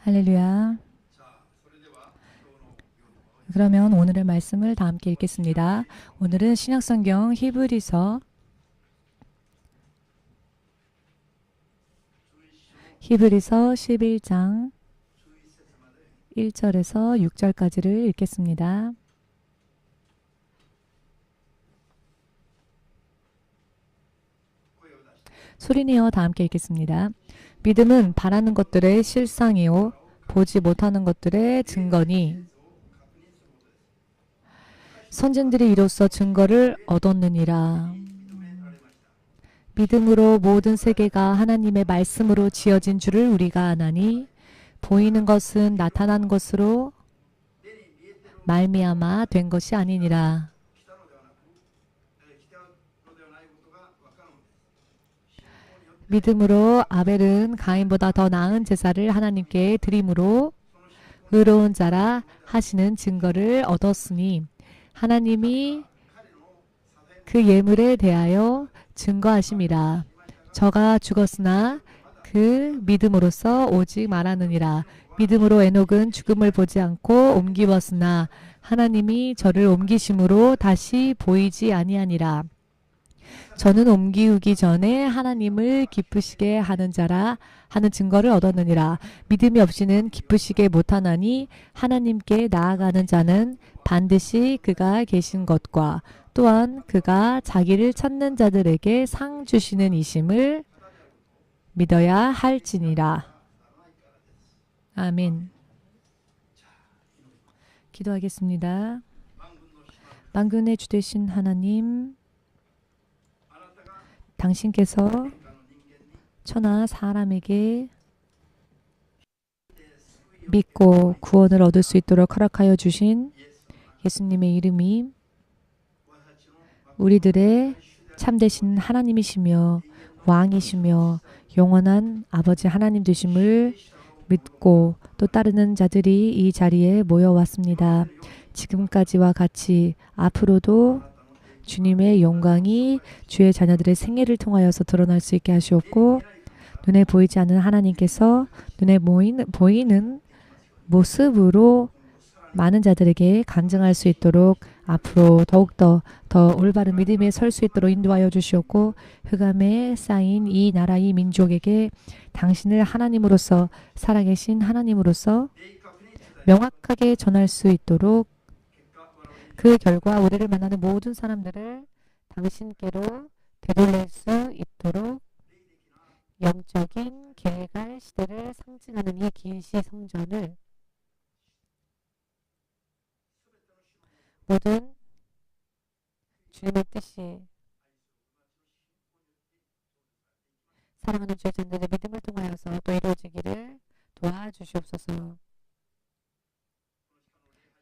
할렐루야. 그러면 오늘의 말씀을 다 함께 읽겠습니다. 오늘은 신약성경 히브리서 11장 1절에서 6절까지를 읽겠습니다. 소리내어 다 함께 읽겠습니다. 믿음은 바라는 것들의 실상이요 보지 못하는 것들의 증거니 선진들이 이로써 증거를 얻었느니라. 믿음으로 모든 세계가 하나님의 말씀으로 지어진 줄을 우리가 아나니 보이는 것은 나타난 것으로 말미암아 된 것이 아니니라. 믿음으로 아벨은 가인보다 더 나은 제사를 하나님께 드림으로 의로운 자라 하시는 증거를 얻었으니 하나님이 그 예물에 대하여 증거하심이라. 저가 죽었으나 그 믿음으로써 오직 말하느니라. 믿음으로 에녹은 죽음을 보지 않고 옮기었으나 하나님이 저를 옮기심으로 다시 보이지 아니하니라. 저는 옮기우기 전에 하나님을 기쁘시게 하는 자라 하는 증거를 얻었느니라. 믿음이 없이는 기쁘시게 못하나니 하나님께 나아가는 자는 반드시 그가 계신 것과 또한 그가 자기를 찾는 자들에게 상 주시는 이심을 믿어야 할지니라. 아멘. 기도하겠습니다. 만군의 주 되신 하나님, 당신께서 천하 사람에게 믿고 구원을 얻을 수 있도록 허락하여 주신 예수님의 이름이 우리들의 참되신 하나님이시며 왕이시며 영원한 아버지 하나님 되심을 믿고 또 따르는 자들이 이 자리에 모여왔습니다. 지금까지와 같이 앞으로도 주님의 영광이 주의 자녀들의 생애를 통하여서 드러날 수 있게 하시옵고 눈에 보이지 않는 하나님께서 눈에 보이는 모습으로 많은 자들에게 간증할 수 있도록 앞으로 더욱더 더 올바른 믿음에 설 수 있도록 인도하여 주시옵고 흑암에 쌓인 이 나라 이 민족에게 당신을 하나님으로서 살아계신 하나님으로서 명확하게 전할 수 있도록 그 결과 우리를 만나는 모든 사람들을 당신께로 되돌릴 수 있도록 영적인 계갈 시대를 상징하는 이 계시 성전을 모든 주님의 뜻이 사랑하는 주의 자녀들의 믿음을 통하여서 또 이루어지기를 도와주시옵소서.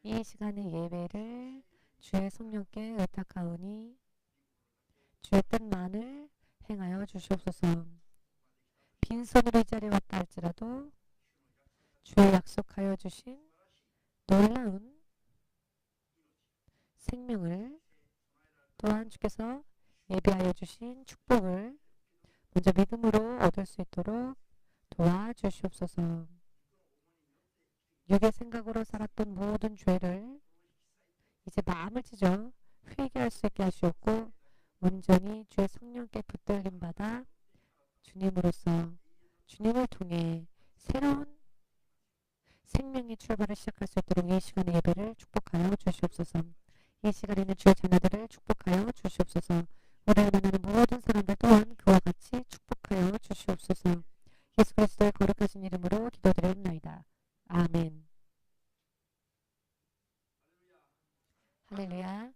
이 시간의 예배를 주의 성령께 의탁하오니 주의 뜻만을 행하여 주시옵소서. 빈손으로 이 자리에 왔다 할지라도 주의 약속하여 주신 놀라운 생명을 또한 주께서 예비하여 주신 축복을 먼저 믿음으로 얻을 수 있도록 도와주시옵소서. 육의 생각으로 살았던 모든 죄를 이제 마음을 찢어 회개할 수 있게 하시옵고 온전히 주의 성령께 붙들림 받아 주님으로서 주님을 통해 새로운 생명의 출발을 시작할 수 있도록 이 시간의 예배를 축복하여 주시옵소서. 이 시간에는 주의 자녀들을 축복하여 주시옵소서. 우리를 만나는 모든 사람들 또한 그와 같이 축복하여 주시옵소서. 예수 그리스도의 거룩하신 이름으로 기도드리옵나이다. 아멘. 할렐루야.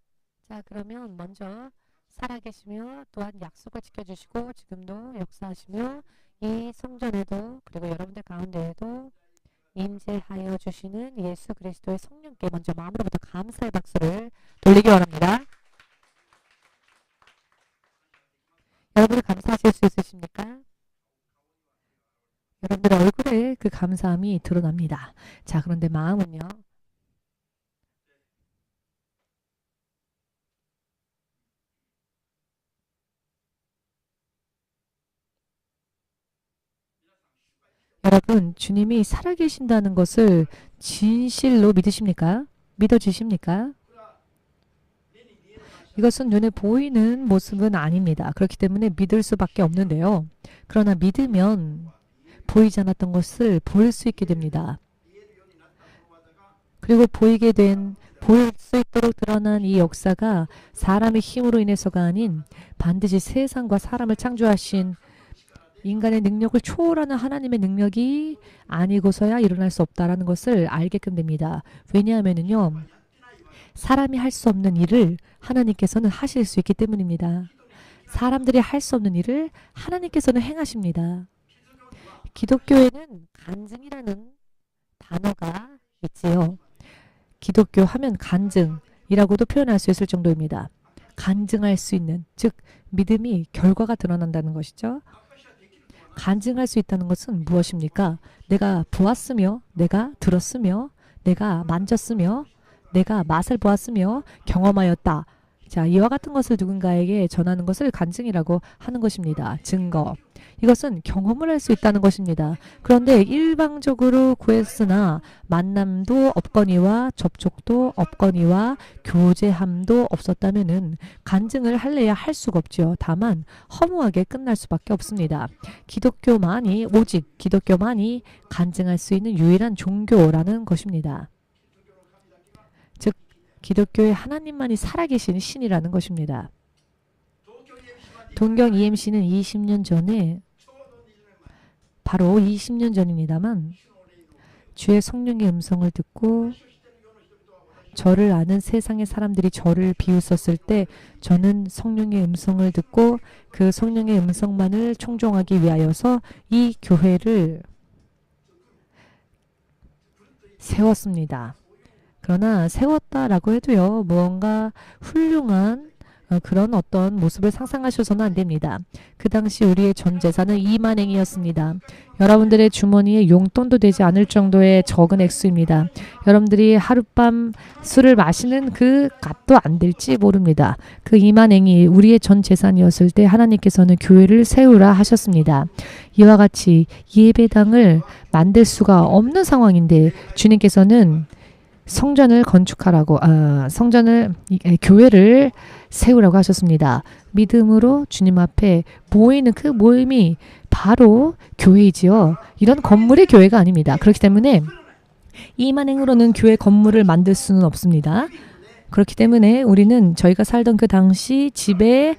자, 그러면 먼저 살아계시며 또한 약속을 지켜주시고 지금도 역사하시며 이 성전에도 그리고 여러분들 가운데에도 임재하여 주시는 예수 그리스도의 성령께 먼저 마음으로부터 감사의 박수를 돌리기 원합니다. 여러분이 감사하실 수 있으십니까? 여러분들의 얼굴에 그 감사함이 드러납니다. 자, 그런데 마음은요? 여러분, 주님이 살아계신다는 것을 진실로 믿으십니까? 믿어주십니까? 이것은 눈에 보이는 모습은 아닙니다. 그렇기 때문에 믿을 수밖에 없는데요. 그러나 믿으면 보이지 않았던 것을 볼 수 있게 됩니다. 그리고 보일 수 있도록 드러난 이 역사가 사람의 힘으로 인해서가 아닌 반드시 세상과 사람을 창조하신 인간의 능력을 초월하는 하나님의 능력이 아니고서야 일어날 수 없다라는 것을 알게끔 됩니다. 왜냐하면요, 사람이 할 수 없는 일을 하나님께서는 하실 수 있기 때문입니다. 사람들이 할 수 없는 일을 하나님께서는 행하십니다. 기독교에는 간증이라는 단어가 있지요. 기독교 하면 간증이라고도 표현할 수 있을 정도입니다. 간증할 수 있는, 즉 믿음이 결과가 드러난다는 것이죠. 간증할 수 있다는 것은 무엇입니까? 내가 보았으며, 내가 들었으며, 내가 만졌으며, 내가 맛을 보았으며 경험하였다. 자, 이와 같은 것을 누군가에게 전하는 것을 간증이라고 하는 것입니다. 증거. 이것은 경험을 할 수 있다는 것입니다. 그런데 일방적으로 구했으나 만남도 없거니와 접촉도 없거니와 교제함도 없었다면은 간증을 할래야 할 수가 없죠. 다만 허무하게 끝날 수밖에 없습니다. 오직 기독교만이 간증할 수 있는 유일한 종교라는 것입니다. 즉 기독교의 하나님만이 살아계신 신이라는 것입니다. 동경 EMC는 20년 전에, 바로 20년 전입니다만, 주의 성령의 음성을 듣고 저를 아는 세상의 사람들이 저를 비웃었을 때 저는 성령의 음성을 듣고 그 성령의 음성만을 청종하기 위하여서 이 교회를 세웠습니다. 그러나 세웠다라고 해도요, 무언가 훌륭한 그런 어떤 모습을 상상하셔서는 안 됩니다. 그 당시 우리의 전 재산은 2만행이었습니다. 여러분들의 주머니에 용돈도 되지 않을 정도의 적은 액수입니다. 여러분들이 하룻밤 술을 마시는 그 값도 안 될지 모릅니다. 그 2만행이 우리의 전 재산이었을 때 하나님께서는 교회를 세우라 하셨습니다. 이와 같이 예배당을 만들 수가 없는 상황인데 주님께서는 성전을 건축하라고, 교회를 세우라고 하셨습니다. 믿음으로 주님 앞에 모이는 그 모임이 바로 교회이지요. 이런 건물의 교회가 아닙니다. 그렇기 때문에 이만행으로는 교회 건물을 만들 수는 없습니다. 그렇기 때문에 우리는 저희가 살던 그 당시 집의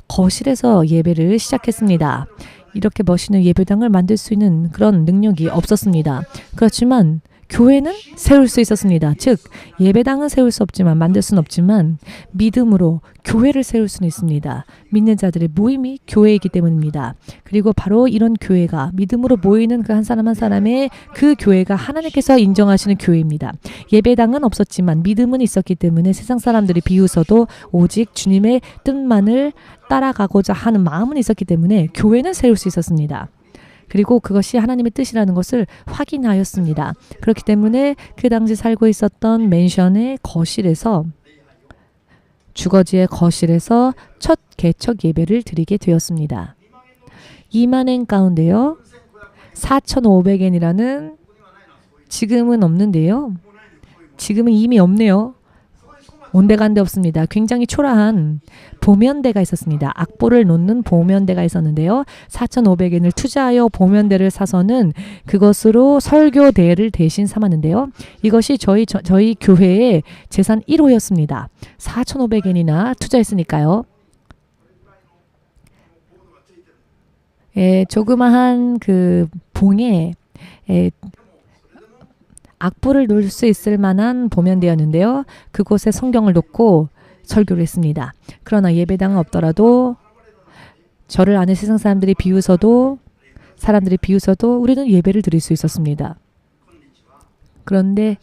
거실에서 예배를 시작했습니다. 이렇게 멋있는 예배당을 만들 수 있는 그런 능력이 없었습니다. 그렇지만 교회는 세울 수 있었습니다. 즉 예배당은 세울 수 없지만, 만들 수는 없지만 믿음으로 교회를 세울 수는 있습니다. 믿는 자들의 모임이 교회이기 때문입니다. 그리고 바로 이런 교회가, 믿음으로 모이는 그 한 사람 한 사람의 그 교회가 하나님께서 인정하시는 교회입니다. 예배당은 없었지만 믿음은 있었기 때문에 세상 사람들이 비웃어도 오직 주님의 뜻만을 따라가고자 하는 마음은 있었기 때문에 교회는 세울 수 있었습니다. 그리고 그것이 하나님의 뜻이라는 것을 확인하였습니다. 그렇기 때문에 그 당시 살고 있었던 맨션의 거실에서, 주거지의 거실에서 첫 개척 예배를 드리게 되었습니다. 2만엔 가운데요, 4,500엔이라는, 지금은 없는데요. 지금은 이미 없네요. 온데간데 없습니다. 굉장히 초라한 보면대가 있었습니다. 악보를 놓는 보면대가 있었는데요. 4,500엔을 투자하여 보면대를 사서는 그것으로 설교대를 대신 삼았는데요. 이것이 저희 교회의 재산 1호였습니다. 4,500엔이나 투자했으니까요. 조그마한 그 봉에 악보를 놓을 수 있을 만한 보면대였는데요. 그곳에 성경을 놓고 설교를 했습니다. 그러나 예배당은 없더라도, 저를 아는 세상 사람들이 비웃어도, 우리는 예배를 드릴 수 있었습니다. 그런데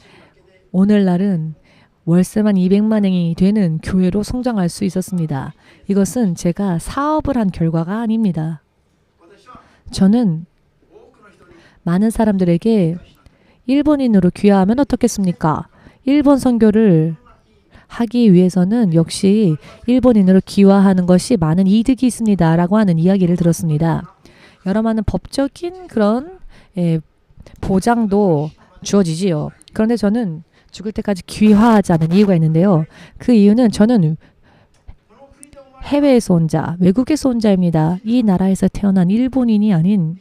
오늘날은 월세만 200만행이 되는 교회로 성장할 수 있었습니다. 이것은 제가 사업을 한 결과가 아닙니다. 저는 많은 사람들에게 일본인으로 귀화하면 어떻겠습니까? 일본 선교를 하기 위해서는 역시 일본인으로 귀화하는 것이 많은 이득이 있습니다. 라고 하는 이야기를 들었습니다. 여러 많은 법적인 그런 보장도 주어지지요. 그런데 저는 죽을 때까지 귀화하지 않은 이유가 있는데요. 그 이유는 저는 해외에서 온 자, 외국에서 온 자입니다. 이 나라에서 태어난 일본인이 아닌,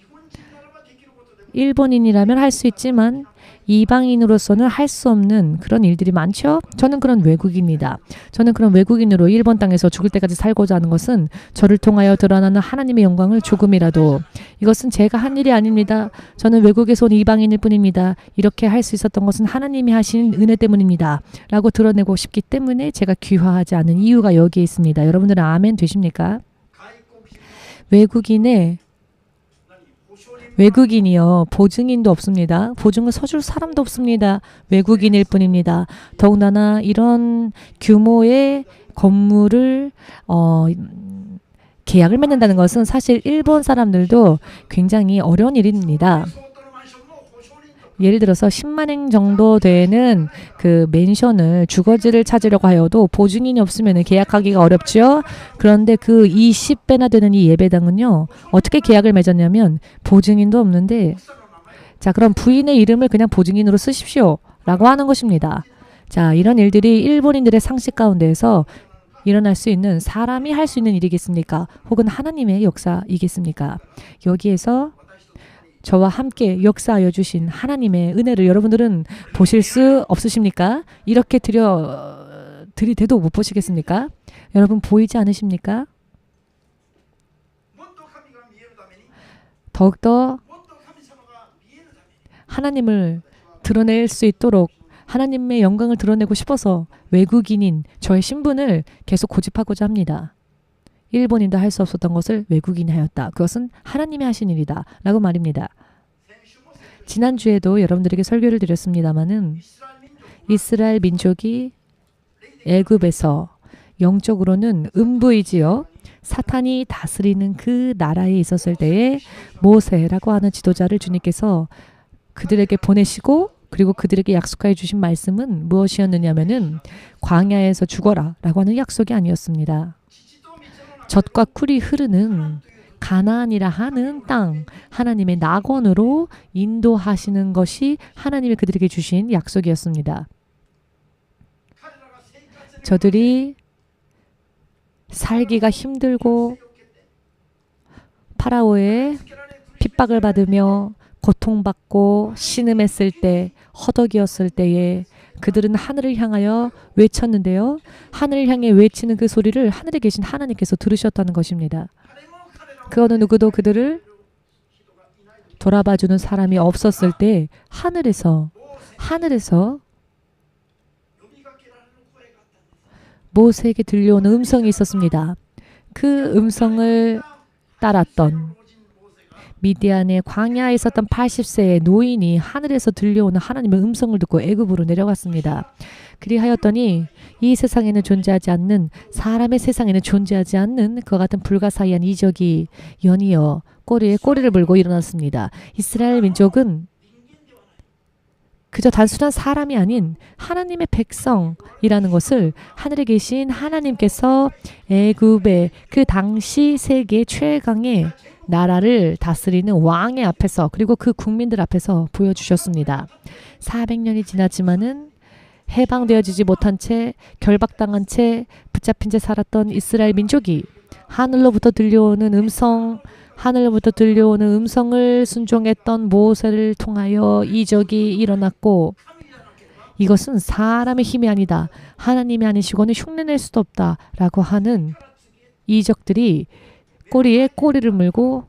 일본인이라면 할 수 있지만 이방인으로서는 할 수 없는 그런 일들이 많죠. 저는 그런 외국인입니다. 저는 그런 외국인으로 일본 땅에서 죽을 때까지 살고자 하는 것은 저를 통하여 드러나는 하나님의 영광을 조금이라도, 이것은 제가 한 일이 아닙니다. 저는 외국에서 온 이방인일 뿐입니다. 이렇게 할 수 있었던 것은 하나님이 하신 은혜 때문입니다. 라고 드러내고 싶기 때문에 제가 귀화하지 않은 이유가 여기에 있습니다. 여러분들은 아멘 되십니까? 외국인이요. 보증인도 없습니다. 보증을 서줄 사람도 없습니다. 외국인일 뿐입니다. 더군다나 이런 규모의 건물을 계약을 맺는다는 것은 사실 일본 사람들도 굉장히 어려운 일입니다. 예를 들어서 10만 엔 정도 되는 그 맨션을 주거지를 찾으려고 하여도 보증인이 없으면 계약하기가 어렵죠. 그런데 그 20배나 되는 이 예배당은요. 어떻게 계약을 맺었냐면 보증인도 없는데, 자, 그럼 부인의 이름을 그냥 보증인으로 쓰십시오 라고 하는 것입니다. 자, 이런 일들이 일본인들의 상식 가운데에서 일어날 수 있는, 사람이 할 수 있는 일이겠습니까? 혹은 하나님의 역사이겠습니까? 여기에서 저와 함께 역사하여 주신 하나님의 은혜를 여러분들은 보실 수 없으십니까? 이렇게 들이대도 못 보시겠습니까? 여러분 보이지 않으십니까? 더욱더 하나님을 드러낼 수 있도록, 하나님의 영광을 드러내고 싶어서 외국인인 저의 신분을 계속 고집하고자 합니다. 일본인도 할 수 없었던 것을 외국인이 하였다. 그것은 하나님이 하신 일이다 라고 말입니다. 지난주에도 여러분들에게 설교를 드렸습니다마는 이스라엘 민족이 애굽에서 영적으로는 음부이지요. 사탄이 다스리는 그 나라에 있었을 때에 모세라고 하는 지도자를 주님께서 그들에게 보내시고, 그리고 그들에게 약속하여 주신 말씀은 무엇이었느냐면은 광야에서 죽어라 라고 하는 약속이 아니었습니다. 젖과 꿀이 흐르는 가나안이라 하는 땅, 하나님의 낙원으로 인도하시는 것이 하나님이 그들에게 주신 약속이었습니다. 저들이 살기가 힘들고 파라오의 핍박을 받으며 고통받고 신음했을 때, 허덕이었을 때에 그들은 하늘을 향하여 외쳤는데요. 하늘을 향해 외치는 그 소리를 하늘에 계신 하나님께서 들으셨다는 것입니다. 그거는 누구도 그들을 돌아봐주는 사람이 없었을 때 하늘에서 모세에게 들려오는 음성이 있었습니다. 그 음성을 따랐던 미디안의 광야에 있었던 80세의 노인이 하늘에서 들려오는 하나님의 음성을 듣고 애굽으로 내려갔습니다. 그리하였더니 이 세상에는 존재하지 않는, 사람의 세상에는 존재하지 않는 그와 같은 불가사의한 이적이 연이어 꼬리에 꼬리를 물고 일어났습니다. 이스라엘 민족은 그저 단순한 사람이 아닌 하나님의 백성이라는 것을 하늘에 계신 하나님께서 애굽의 그 당시 세계 최강의 나라를 다스리는 왕의 앞에서, 그리고 그 국민들 앞에서 보여주셨습니다. 400년이 지났지만은 해방되어지지 못한 채, 결박당한 채, 붙잡힌 채 살았던 이스라엘 민족이 하늘로부터 들려오는 음성을 순종했던 모세를 통하여 이적이 일어났고, 이것은 사람의 힘이 아니다, 하나님이 아니시고는 흉내낼 수도 없다 라고 하는 이적들이 꼬리에 꼬리를 물고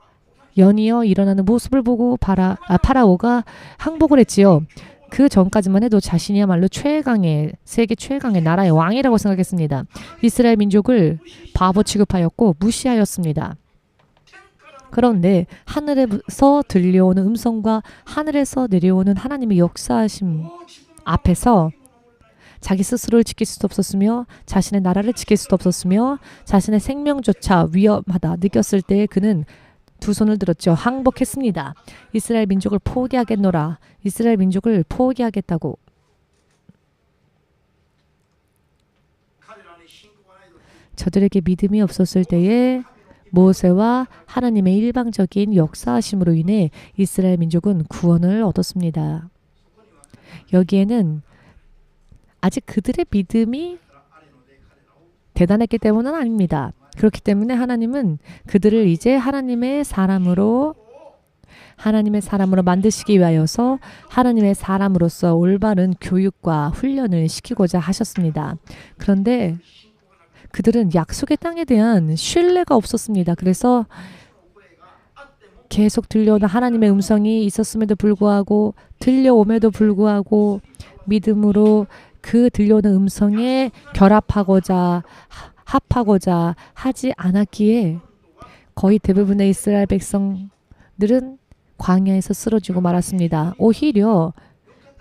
연이어 일어나는 모습을 보고 파라오가 항복을 했지요. 그 전까지만 해도 자신이야말로 세계 최강의 나라의 왕이라고 생각했습니다. 이스라엘 민족을 바보 취급하였고 무시하였습니다. 그런데 하늘에서 들려오는 음성과 하늘에서 내려오는 하나님의 역사하심 앞에서 자기 스스로를 지킬 수도 없었으며 자신의 나라를 지킬 수도 없었으며 자신의 생명조차 위험하다 느꼈을 때 그는 두 손을 들었죠. 항복했습니다. 이스라엘 민족을 포기하겠노라. 이스라엘 민족을 포기하겠다고. 저들에게 믿음이 없었을 때에 모세와 하나님의 일방적인 역사하심으로 인해 이스라엘 민족은 구원을 얻었습니다. 여기에는 아직 그들의 믿음이 대단했기 때문은 아닙니다. 그렇기 때문에 하나님은 그들을 이제 하나님의 사람으로 만드시기 위하여서 하나님의 사람으로서 올바른 교육과 훈련을 시키고자 하셨습니다. 그런데 그들은 약속의 땅에 대한 신뢰가 없었습니다. 그래서 계속 들려오는 하나님의 음성이 있었음에도 불구하고 들려옴에도 불구하고 믿음으로 그 들려오는 음성에 결합하고자 합하고자 하지 않았기에 거의 대부분의 이스라엘 백성들은 광야에서 쓰러지고 말았습니다. 오히려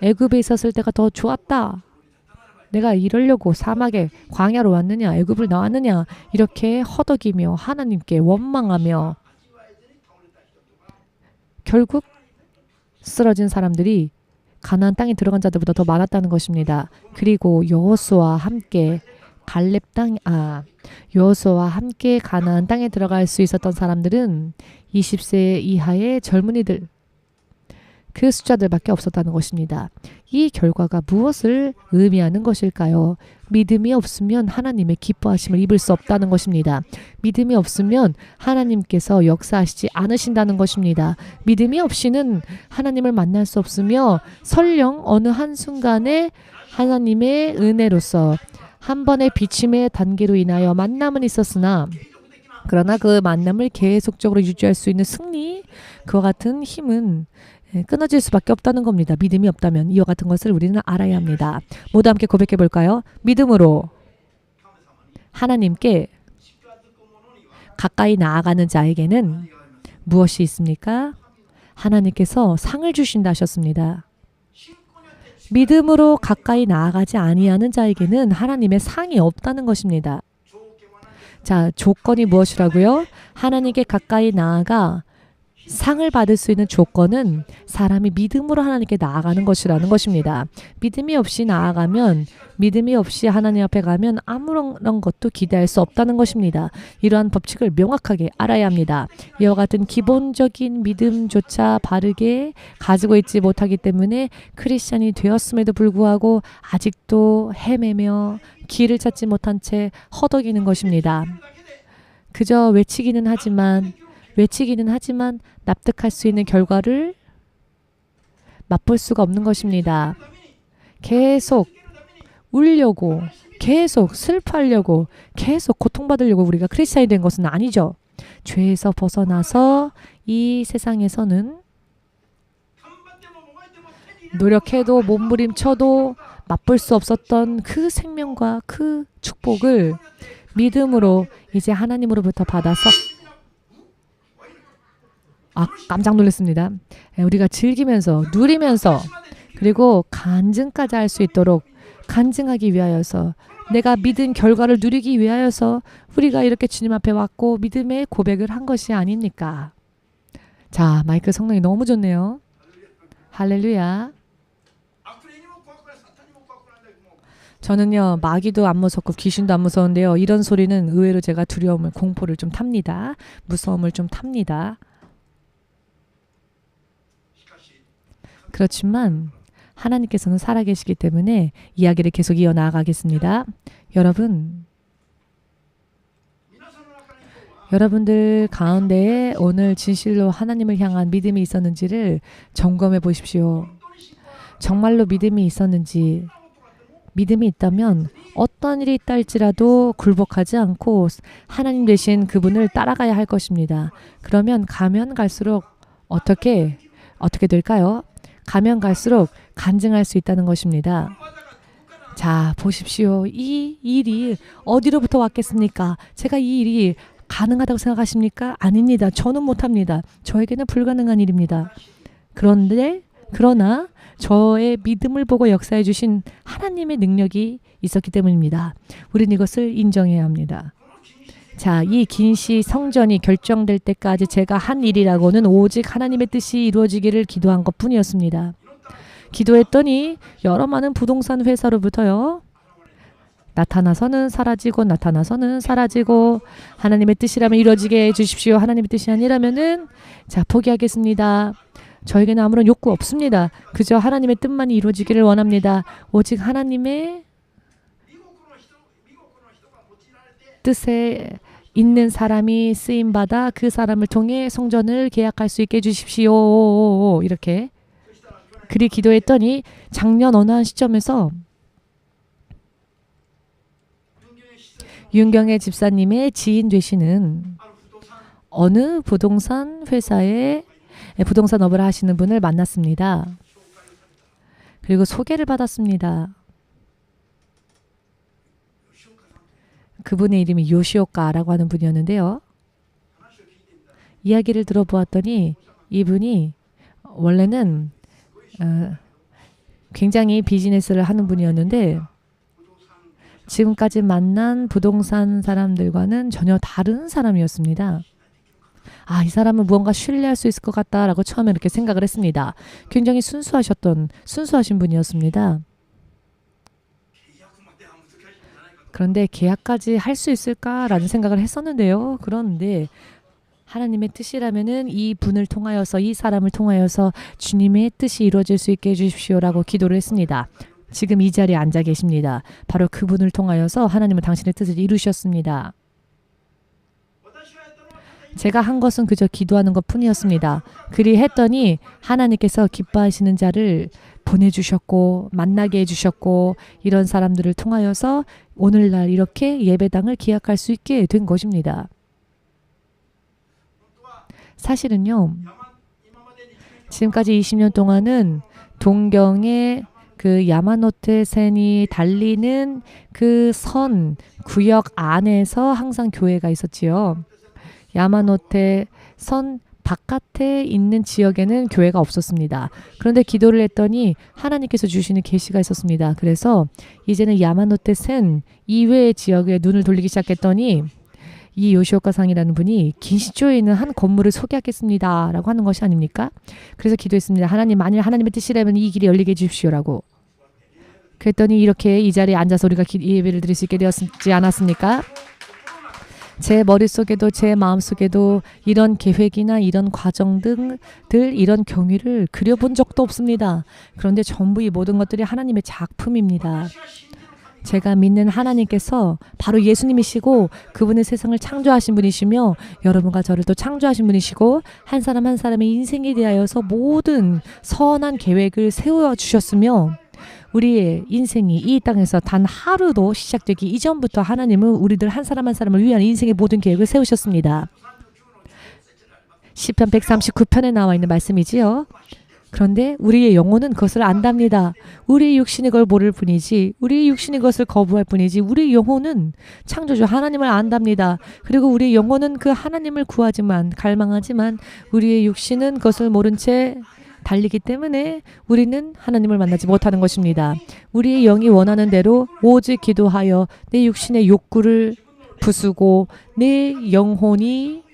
애굽에 있었을 때가 더 좋았다. 내가 이러려고 사막에 광야로 왔느냐, 애굽을 나왔느냐 이렇게 허덕이며 하나님께 원망하며 결국 쓰러진 사람들이 가나안 땅에 들어간 자들보다 더 많았다는 것입니다. 그리고 여호수아와 함께 여호수아와 함께 가나안 땅에 들어갈 수 있었던 사람들은 20세 이하의 젊은이들, 그 숫자들밖에 없었다는 것입니다. 이 결과가 무엇을 의미하는 것일까요? 믿음이 없으면 하나님의 기뻐하심을 입을 수 없다는 것입니다. 믿음이 없으면 하나님께서 역사하시지 않으신다는 것입니다. 믿음이 없이는 하나님을 만날 수 없으며 설령 어느 한순간에 하나님의 은혜로서 한 번의 비침의 단계로 인하여 만남은 있었으나 그러나 그 만남을 계속적으로 유지할 수 있는 승리, 그와 같은 힘은 끊어질 수밖에 없다는 겁니다. 믿음이 없다면 이와 같은 것을 우리는 알아야 합니다. 모두 함께 고백해 볼까요? 믿음으로 하나님께 가까이 나아가는 자에게는 무엇이 있습니까? 하나님께서 상을 주신다 하셨습니다. 믿음으로 가까이 나아가지 아니하는 자에게는 하나님의 상이 없다는 것입니다. 자, 조건이 무엇이라고요? 하나님께 가까이 나아가 상을 받을 수 있는 조건은 사람이 믿음으로 하나님께 나아가는 것이라는 것입니다. 믿음이 없이 나아가면, 믿음이 없이 하나님 앞에 가면 아무런 것도 기대할 수 없다는 것입니다. 이러한 법칙을 명확하게 알아야 합니다. 이와 같은 기본적인 믿음조차 바르게 가지고 있지 못하기 때문에 크리스찬이 되었음에도 불구하고 아직도 헤매며 길을 찾지 못한 채 허덕이는 것입니다. 그저 외치기는 하지만 납득할 수 있는 결과를 맛볼 수가 없는 것입니다. 계속 울려고, 계속 슬퍼하려고, 계속 고통받으려고 우리가 크리스찬이 된 것은 아니죠. 죄에서 벗어나서 이 세상에서는 노력해도 몸부림쳐도 맛볼 수 없었던 그 생명과 그 축복을 믿음으로 이제 하나님으로부터 받아서 깜짝 놀랐습니다. 우리가 즐기면서 누리면서 그리고 간증까지 할 수 있도록 간증하기 위하여서 내가 믿은 결과를 누리기 위하여서 우리가 이렇게 주님 앞에 왔고 믿음의 고백을 한 것이 아닙니까? 자, 마이크 성능이 너무 좋네요. 할렐루야. 저는요, 마귀도 안 무섭고 귀신도 안 무서운데요. 이런 소리는 의외로 제가 두려움을, 공포를 좀 탑니다. 무서움을 좀 탑니다. 그렇지만 하나님께서는 살아계시기 때문에 이야기를 계속 이어나가겠습니다. 여러분들 가운데에 오늘 진실로 하나님을 향한 믿음이 있었는지를 점검해 보십시오. 정말로 믿음이 있었는지, 믿음이 있다면 어떤 일이 있다 할지라도 굴복하지 않고 하나님 되신 그분을 따라가야 할 것입니다. 그러면 가면 갈수록 어떻게 될까요? 가면 갈수록 간증할 수 있다는 것입니다. 자, 보십시오. 이 일이 어디로부터 왔겠습니까? 제가 이 일이 가능하다고 생각하십니까? 아닙니다. 저는 못합니다. 저에게는 불가능한 일입니다. 그러나 저의 믿음을 보고 역사해 주신 하나님의 능력이 있었기 때문입니다. 우리는 이것을 인정해야 합니다. 자, 이 긴시 성전이 결정될 때까지 제가 한 일이라고는 오직 하나님의 뜻이 이루어지기를 기도한 것뿐이었습니다. 기도했더니 여러 많은 부동산 회사로부터요, 나타나서는 사라지고 나타나서는 사라지고 하나님의 뜻이라면 이루어지게 해주십시오. 하나님의 뜻이 아니라면은 자 포기하겠습니다. 저에게는 아무런 욕구 없습니다. 그저 하나님의 뜻만이 이루어지기를 원합니다. 오직 하나님의 뜻에 있는 사람이 쓰임받아 그 사람을 통해 성전을 계약할 수 있게 해주십시오. 이렇게 그리 기도했더니 작년 어느 한 시점에서 윤경애 집사님의 지인 되시는 어느 부동산 회사에 부동산 업을 하시는 분을 만났습니다. 그리고 소개를 받았습니다. 그분의 이름이 요시오카라고 하는 분이었는데요. 이야기를 들어보았더니 이분이 원래는 굉장히 비즈니스를 하는 분이었는데 지금까지 만난 부동산 사람들과는 전혀 다른 사람이었습니다. 아, 이 사람은 무언가 신뢰할 수 있을 것 같다라고 처음에 이렇게 생각을 했습니다. 굉장히 순수하신 분이었습니다. 그런데 계약까지 할 수 있을까라는 생각을 했었는데요. 그런데 하나님의 뜻이라면은 이 분을 통하여서 이 사람을 통하여서 주님의 뜻이 이루어질 수 있게 해주십시오라고 기도를 했습니다. 지금 이 자리에 앉아 계십니다. 바로 그분을 통하여서 하나님은 당신의 뜻을 이루셨습니다. 제가 한 것은 그저 기도하는 것 뿐이었습니다. 그리 했더니 하나님께서 기뻐하시는 자를 보내주셨고 만나게 해주셨고 이런 사람들을 통하여서 오늘날 이렇게 예배당을 기약할 수 있게 된 것입니다. 사실은요. 지금까지 20년 동안은 동경의 그 야마노테 선이 달리는 그 선 구역 안에서 항상 교회가 있었지요. 야마노테 선 바깥에 있는 지역에는 교회가 없었습니다. 그런데 기도를 했더니 하나님께서 주시는 계시가 있었습니다. 그래서 이제는 야마노테 선 이외의 지역에 눈을 돌리기 시작했더니 이 요시오카 상이라는 분이 긴시조에 있는 한 건물을 소개하겠습니다 라고 하는 것이 아닙니까? 그래서 기도했습니다. 하나님, 만일 하나님의 뜻이라면 이 길이 열리게 해주십시오라고. 그랬더니 이렇게 이 자리에 앉아서 우리가 예배를 드릴 수 있게 되었지 않았습니까? 제 머릿속에도 제 마음속에도 이런 계획이나 이런 과정 등들 이런 경위를 그려본 적도 없습니다. 그런데 전부 이 모든 것들이 하나님의 작품입니다. 제가 믿는 하나님께서 바로 예수님이시고 그분의 세상을 창조하신 분이시며 여러분과 저를 또 창조하신 분이시고 한 사람 한 사람의 인생에 대하여서 모든 선한 계획을 세워주셨으며 우리의 인생이 이 땅에서 단 하루도 시작되기 이전부터 하나님은 우리들 한 사람 한 사람을 위한 인생의 모든 계획을 세우셨습니다. 시편 139편에 나와 있는 말씀이지요. 그런데 우리의 영혼은 그것을 안답니다. 우리의 육신이 그걸 모를 뿐이지 우리의 육신이 그것을 거부할 뿐이지 우리의 영혼은 창조주 하나님을 안답니다. 그리고 우리의 영혼은 그 하나님을 구하지만 갈망하지만 우리의 육신은 그것을 모른 채 달리기 때문에 우리는 하나님을 만나지 못하는 것입니다. 우리의 영이 원하는 대로 오직 기도하여 내 육신의 욕구를 부수고 내 영혼이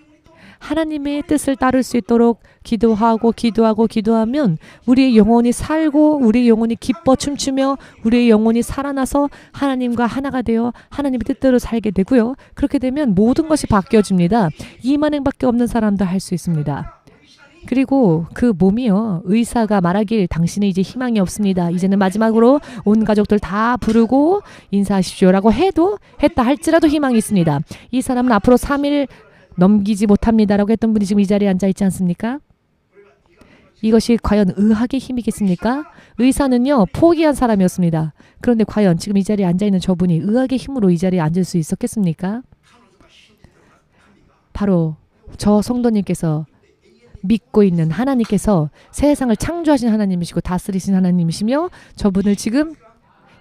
하나님의 뜻을 따를 수 있도록 기도하면 우리의 영혼이 살고 우리의 영혼이 기뻐 춤추며 우리의 영혼이 살아나서 하나님과 하나가 되어 하나님의 뜻대로 살게 되고요. 그렇게 되면 모든 것이 바뀌어집니다. 이만행밖에 없는 사람도 할 수 있습니다. 그리고 그 몸이요. 의사가 말하길 당신은 이제 희망이 없습니다. 이제는 마지막으로 온 가족들 다 부르고 인사하십시오라고 했다 할지라도 희망이 있습니다. 이 사람은 앞으로 3일 넘기지 못합니다라고 했던 분이 지금 이 자리에 앉아 있지 않습니까? 이것이 과연 의학의 힘이겠습니까? 의사는요. 포기한 사람이었습니다. 그런데 과연 지금 이 자리에 앉아 있는 저분이 의학의 힘으로 이 자리에 앉을 수 있었겠습니까? 바로 저 성도님께서 믿고 있는 하나님께서 세상을 창조하신 하나님이시고 다스리신 하나님이시며 저분을 지금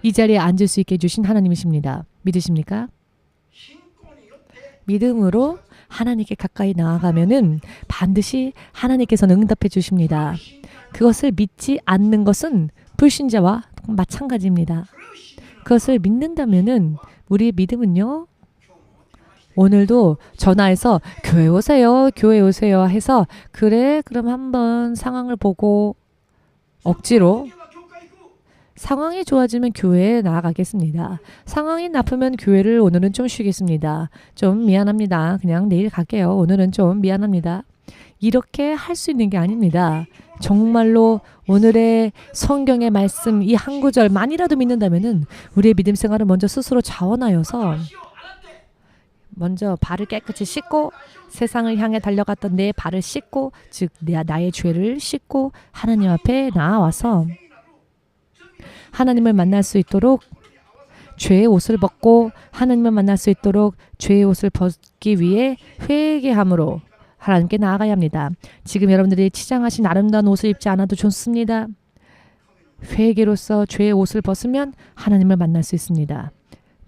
이 자리에 앉을 수 있게 해주신 하나님이십니다. 믿으십니까? 믿음으로 하나님께 가까이 나아가면은 반드시 하나님께서는 응답해 주십니다. 그것을 믿지 않는 것은 불신자와 마찬가지입니다. 그것을 믿는다면은 우리의 믿음은요. 오늘도 전화해서 교회 오세요 해서 그래 그럼 한번 상황을 보고 억지로 상황이 좋아지면 교회에 나아가겠습니다. 상황이 나쁘면 교회를 오늘은 좀 쉬겠습니다. 좀 미안합니다. 그냥 내일 갈게요. 오늘은 좀 미안합니다. 이렇게 할 수 있는 게 아닙니다. 정말로 오늘의 성경의 말씀 이 한 구절만이라도 믿는다면은 우리의 믿음 생활을 먼저 스스로 자원하여서 먼저 발을 깨끗이 씻고 세상을 향해 달려갔던 내 발을 씻고 즉 나의 죄를 씻고 하나님 앞에 나아와서 하나님을 만날 수 있도록 죄의 옷을 벗고 하나님을 만날 수 있도록 죄의 옷을 벗기 위해 회개함으로 하나님께 나아가야 합니다. 지금 여러분들이 치장하신 아름다운 옷을 입지 않아도 좋습니다. 회개로서 죄의 옷을 벗으면 하나님을 만날 수 있습니다.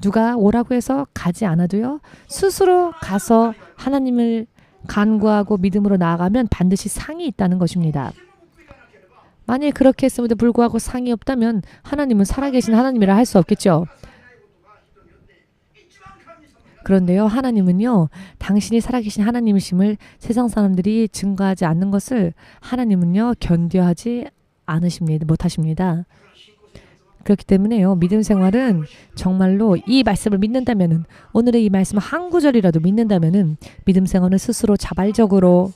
누가 오라고 해서 가지 않아도요. 스스로 가서 하나님을 간구하고 믿음으로 나아가면 반드시 상이 있다는 것입니다. 만일 그렇게 했음에도 불구하고 상이 없다면 하나님은 살아계신 하나님이라 할 수 없겠죠. 그런데요. 하나님은요. 당신이 살아계신 하나님이심을 세상 사람들이 증거하지 않는 것을 하나님은요. 견뎌하지 못하십니다. 그렇기 때문에요. 믿음 생활은 정말로 이 말씀을 믿는다면은 오늘의 이 말씀 한 구절이라도 믿는다면은 믿음 생활은 스스로 자발적으로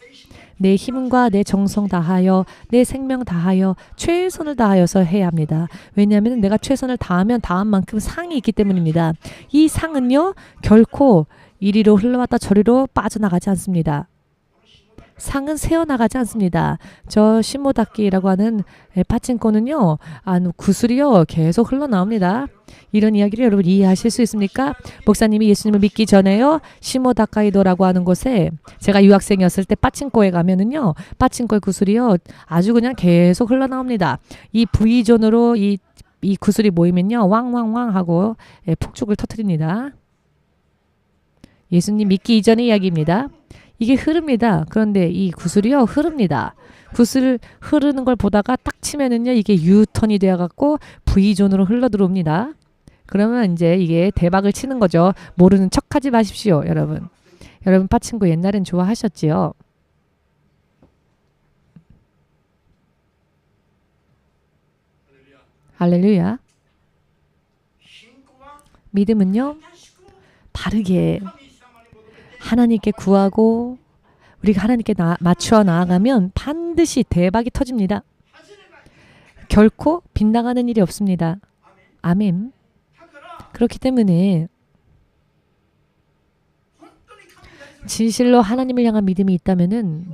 내 힘과 내 정성 다하여 내 생명 다하여 최선을 다하여서 해야 합니다. 왜냐하면 내가 최선을 다하면 다한 만큼 상이 있기 때문입니다. 이 상은요. 결코 이리로 흘러왔다 저리로 빠져나가지 않습니다. 상은 새어나가지 않습니다. 저 신모닦기라고 하는 파친코는요. 구슬이요. 계속 흘러나옵니다. 이런 이야기를 여러분 이해하실 수 있습니까? 목사님이 예수님을 믿기 전에요. 시모다카이도라고 하는 곳에 제가 유학생이었을 때 파친코에 가면은요. 파친코의 구슬이요. 아주 그냥 계속 흘러나옵니다. 이 V존으로 이 구슬이 모이면요. 왕왕왕 하고 폭죽을 터뜨립니다. 예수님 믿기 이전의 이야기입니다. 이게 흐릅니다. 그런데 이 구슬이요. 흐릅니다. 구슬 흐르는 걸 보다가 딱 치면은요. 이게 유턴이 되어갖고 V존으로 흘러 들어옵니다. 그러면 이제 이게 대박을 치는 거죠. 모르는 척하지 마십시오. 여러분. 여러분 파친코 옛날엔 좋아하셨지요? 할렐루야. 믿음은요. 바르게 하나님께 구하고 우리가 하나님께 맞추어 나아가면 반드시 대박이 터집니다. 결코 빗나가는 일이 없습니다. 아멘. 그렇기 때문에 진실로 하나님을 향한 믿음이 있다면은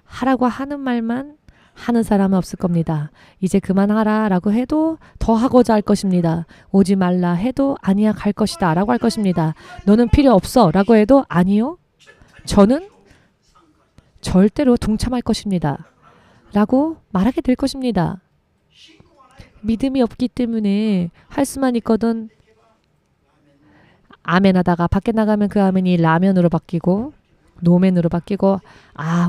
하라고 하는 말만 하는 사람은 없을 겁니다. 이제 그만하라 라고 해도 더 하고자 할 것입니다. 오지 말라 해도 아니야 갈 것이다 라고 할 것입니다. 너는 필요 없어 라고 해도 아니요. 저는 절대로 동참할 것입니다. 라고 말하게 될 것입니다. 믿음이 없기 때문에 할 수만 있거든 아멘 하다가 밖에 나가면 그 아멘이 라면으로 바뀌고 노맨으로 바뀌고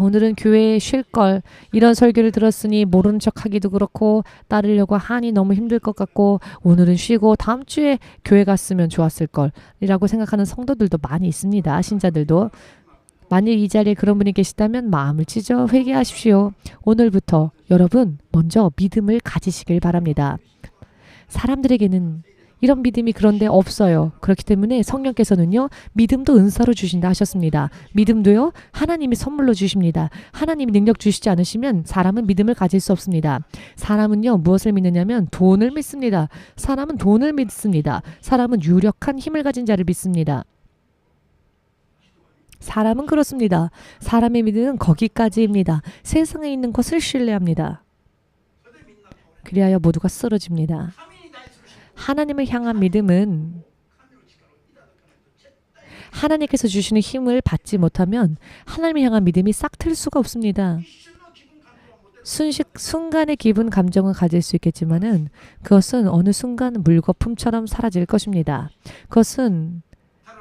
오늘은 교회에 쉴걸 이런 설교를 들었으니 모르는 척하기도 그렇고 따르려고 하니 너무 힘들 것 같고 오늘은 쉬고 다음 주에 교회 갔으면 좋았을걸 이라고 생각하는 성도들도 많이 있습니다. 신자들도. 만일 이 자리에 그런 분이 계시다면 마음을 찢어 회개하십시오. 오늘부터 여러분 먼저 믿음을 가지시길 바랍니다. 사람들에게는 이런 믿음이 그런데 없어요. 그렇기 때문에 성령께서는요. 믿음도 은사로 주신다 하셨습니다. 믿음도요. 하나님이 선물로 주십니다. 하나님이 능력 주시지 않으시면 사람은 믿음을 가질 수 없습니다. 사람은요. 무엇을 믿느냐면 돈을 믿습니다. 사람은 돈을 믿습니다. 사람은 유력한 힘을 가진 자를 믿습니다. 사람은 그렇습니다. 사람의 믿음은 거기까지입니다. 세상에 있는 것을 신뢰합니다. 그리하여 모두가 쓰러집니다. 하나님을 향한 믿음은 하나님께서 주시는 힘을 받지 못하면 하나님을 향한 믿음이 싹틀 수가 없습니다. 순간의 기분, 감정은 가질 수 있겠지만은 그것은 어느 순간 물거품처럼 사라질 것입니다. 그것은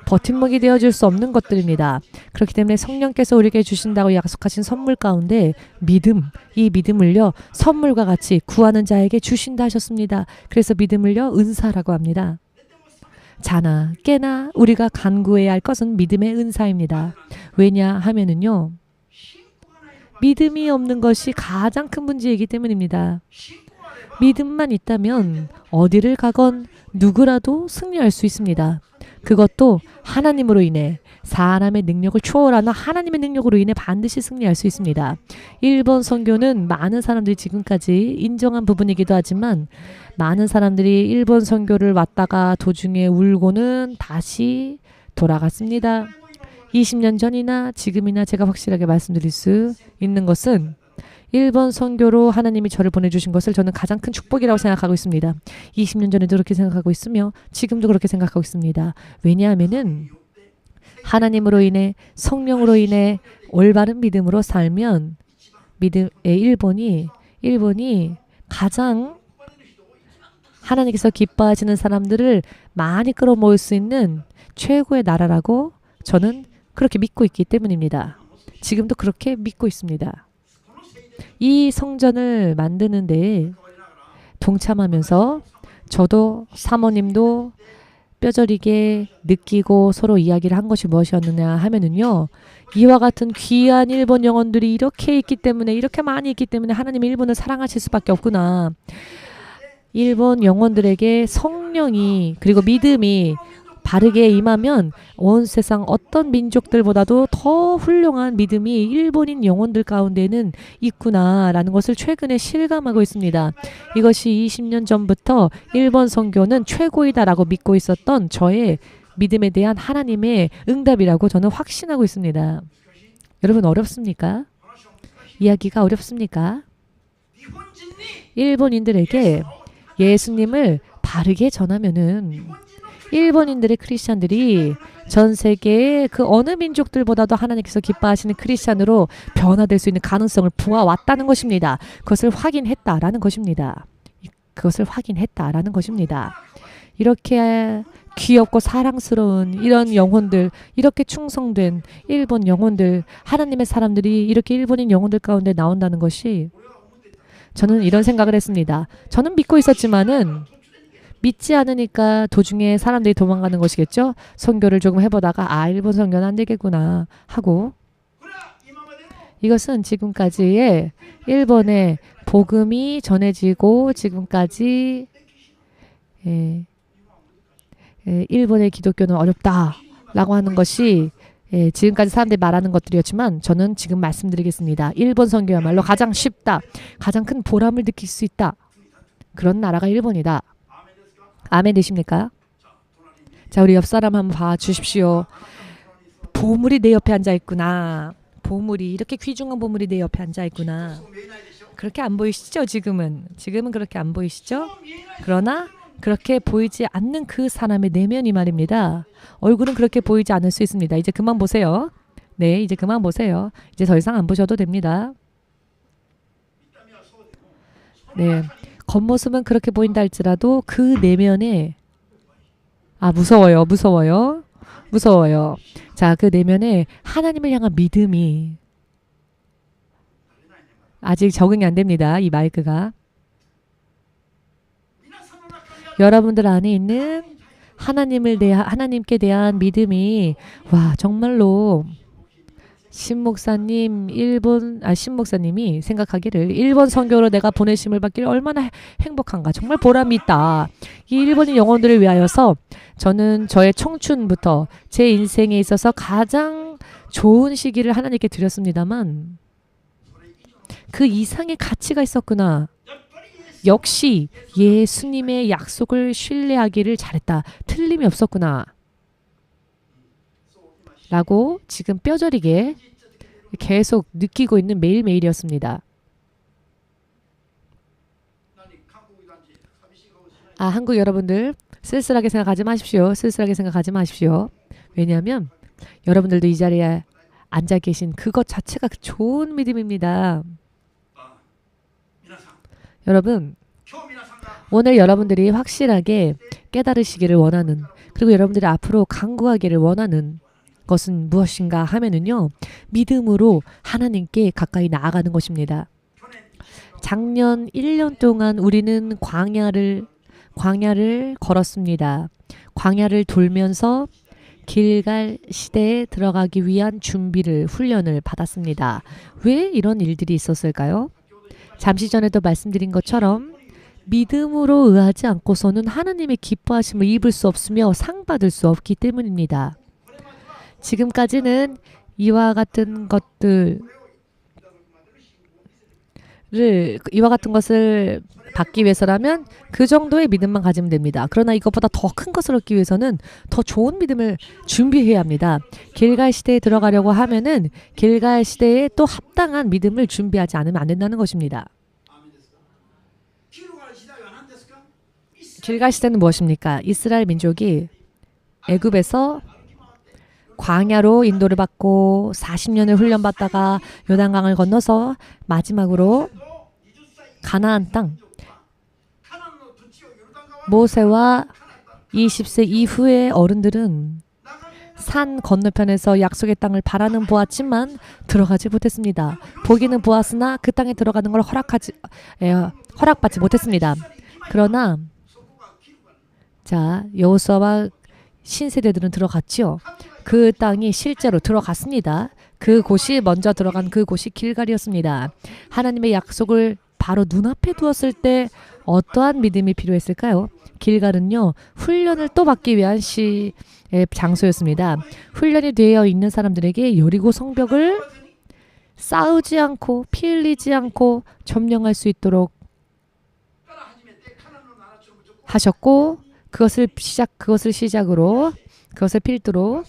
버팀목이 되어줄 수 없는 것들입니다. 그렇기 때문에 성령께서 우리에게 주신다고 약속하신 선물 가운데 믿음, 이 믿음을요 선물과 같이 구하는 자에게 주신다 하셨습니다. 그래서 믿음을요 은사라고 합니다. 자나 깨나 우리가 간구해야 할 것은 믿음의 은사입니다. 왜냐 하면은요 믿음이 없는 것이 가장 큰 문제이기 때문입니다. 믿음만 있다면 어디를 가건 누구라도 승리할 수 있습니다. 그것도 하나님으로 인해 사람의 능력을 초월하는 하나님의 능력으로 인해 반드시 승리할 수 있습니다. 1번 선교는 많은 사람들이 지금까지 인정한 부분이기도 하지만 많은 사람들이 1번 선교를 왔다가 도중에 울고는 다시 돌아갔습니다. 20년 전이나 지금이나 제가 확실하게 말씀드릴 수 있는 것은 1번 선교로 하나님이 저를 보내주신 것을 저는 가장 큰 축복이라고 생각하고 있습니다. 20년 전에도 그렇게 생각하고 있으며 지금도 그렇게 생각하고 있습니다. 왜냐하면은 하나님으로 인해 성령으로 인해 올바른 믿음으로 살면 믿음의 1번이 가장 하나님께서 기뻐하시는 사람들을 많이 끌어모을 수 있는 최고의 나라라고 저는 그렇게 믿고 있기 때문입니다. 지금도 그렇게 믿고 있습니다. 이 성전을 만드는 데 동참하면서 저도 사모님도 뼈저리게 느끼고 서로 이야기를 한 것이 무엇이었느냐 하면은요. 이와 같은 귀한 일본 영혼들이 이렇게 있기 때문에 이렇게 많이 있기 때문에 하나님이 일본을 사랑하실 수밖에 없구나. 일본 영혼들에게 성령이 그리고 믿음이 바르게 임하면 온 세상 어떤 민족들보다도 더 훌륭한 믿음이 일본인 영혼들 가운데는 있구나라는 것을 최근에 실감하고 있습니다. 이것이 20년 전부터 일본 선교는 최고이다라고 믿고 있었던 저의 믿음에 대한 하나님의 응답이라고 저는 확신하고 있습니다. 여러분 어렵습니까? 이야기가 어렵습니까? 일본인들에게 예수님을 바르게 전하면은 일본인들의 크리스찬들이 전 세계의 그 어느 민족들보다도 하나님께서 기뻐하시는 크리스찬으로 변화될 수 있는 가능성을 보아왔다는 것입니다. 그것을 확인했다라는 것입니다. 이렇게 귀엽고 사랑스러운 이런 영혼들, 이렇게 충성된 일본 영혼들, 하나님의 사람들이 이렇게 일본인 영혼들 가운데 나온다는 것이 저는 이런 생각을 했습니다. 저는 믿고 있었지만은 믿지 않으니까 도중에 사람들이 도망가는 것이겠죠. 선교를 조금 해보다가 일본 선교는 안 되겠구나 하고 이것은 지금까지의 일본의 복음이 전해지고 지금까지 일본의 기독교는 어렵다라고 하는 것이 지금까지 사람들이 말하는 것들이었지만 저는 지금 말씀드리겠습니다. 일본 선교야말로 가장 쉽다. 가장 큰 보람을 느낄 수 있다. 그런 나라가 일본이다. 아멘 되십니까? 자, 우리 옆 사람 한번 봐주십시오. 보물이 내 옆에 앉아있구나. 보물이 이렇게 귀중한 보물이 내 옆에 앉아있구나. 그렇게 안 보이시죠? 지금은 그렇게 안 보이시죠? 그러나 그렇게 보이지 않는 그 사람의 내면이 말입니다. 얼굴은 그렇게 보이지 않을 수 있습니다. 이제 그만 보세요. 네, 이제 그만 보세요. 이제 더 이상 안 보셔도 됩니다. 네, 겉모습은 그렇게 보인다 할지라도 그 내면에 무서워요. 자, 그 내면에 하나님을 향한 믿음이 아직 적응이 안 됩니다. 이 마이크가. 여러분들 안에 있는 하나님께 대한 믿음이 정말로 신목사님이 생각하기를 일본 선교로 내가 보내심을 받기를 얼마나 행복한가. 정말 보람이 있다. 이 일본인 영혼들을 위하여서 저는 저의 청춘부터 제 인생에 있어서 가장 좋은 시기를 하나님께 드렸습니다만 그 이상의 가치가 있었구나. 역시 예수님의 약속을 신뢰하기를 잘했다. 틀림이 없었구나. 라고 지금 뼈저리게 계속 느끼고 있는 매일매일이었습니다. 한국 여러분들 쓸쓸하게 생각하지 마십시오. 왜냐하면 여러분들도 이 자리에 앉아 계신 그것 자체가 좋은 믿음입니다. 여러분, 오늘 여러분들이 확실하게 깨달으시기를 원하는, 그리고 여러분들이 앞으로 간구하기를 원하는 것은 무엇인가 하면은요, 믿음으로 하나님께 가까이 나아가는 것입니다. 작년 1년 동안 우리는 광야를 걸었습니다. 광야를 돌면서 길갈 시대에 들어가기 위한 훈련을 받았습니다. 왜 이런 일들이 있었을까요? 잠시 전에도 말씀드린 것처럼 믿음으로 의하지 않고서는 하나님의 기뻐하심을 입을 수 없으며 상 받을 수 없기 때문입니다. 지금까지는 이와 같은 것을 받기 위해서라면 그 정도의 믿음만 가지면 됩니다. 그러나 이것보다 더 큰 것을 얻기 위해서는 더 좋은 믿음을 준비해야 합니다. 길갈 시대에 들어가려고 하면은 길갈 시대에 또 합당한 믿음을 준비하지 않으면 안 된다는 것입니다. 길갈 시대는 무엇입니까? 이스라엘 민족이 애굽에서 광야로 인도를 받고 40년을 훈련받다가 요단강을 건너서 마지막으로 가나안 땅, 모세와 20세 이후의 어른들은 산 건너편에서 약속의 땅을 바라는 보았지만 들어가지 못했습니다. 보기는 보았으나 그 땅에 들어가는 걸 허락받지 못했습니다. 그러나 자, 여호수아와 신세대들은 들어갔지요. 그 땅이 실제로 들어갔습니다. 그곳이 먼저 들어간 그곳이 길갈이었습니다. 하나님의 약속을 바로 눈앞에 두었을 때 어떠한 믿음이 필요했을까요? 길갈은요, 훈련을 또 받기 위한 장소였습니다. 훈련이 되어 있는 사람들에게 여리고 성벽을 싸우지 않고 피 흘리지 않고 점령할 수 있도록 하셨고, 그것을 필두로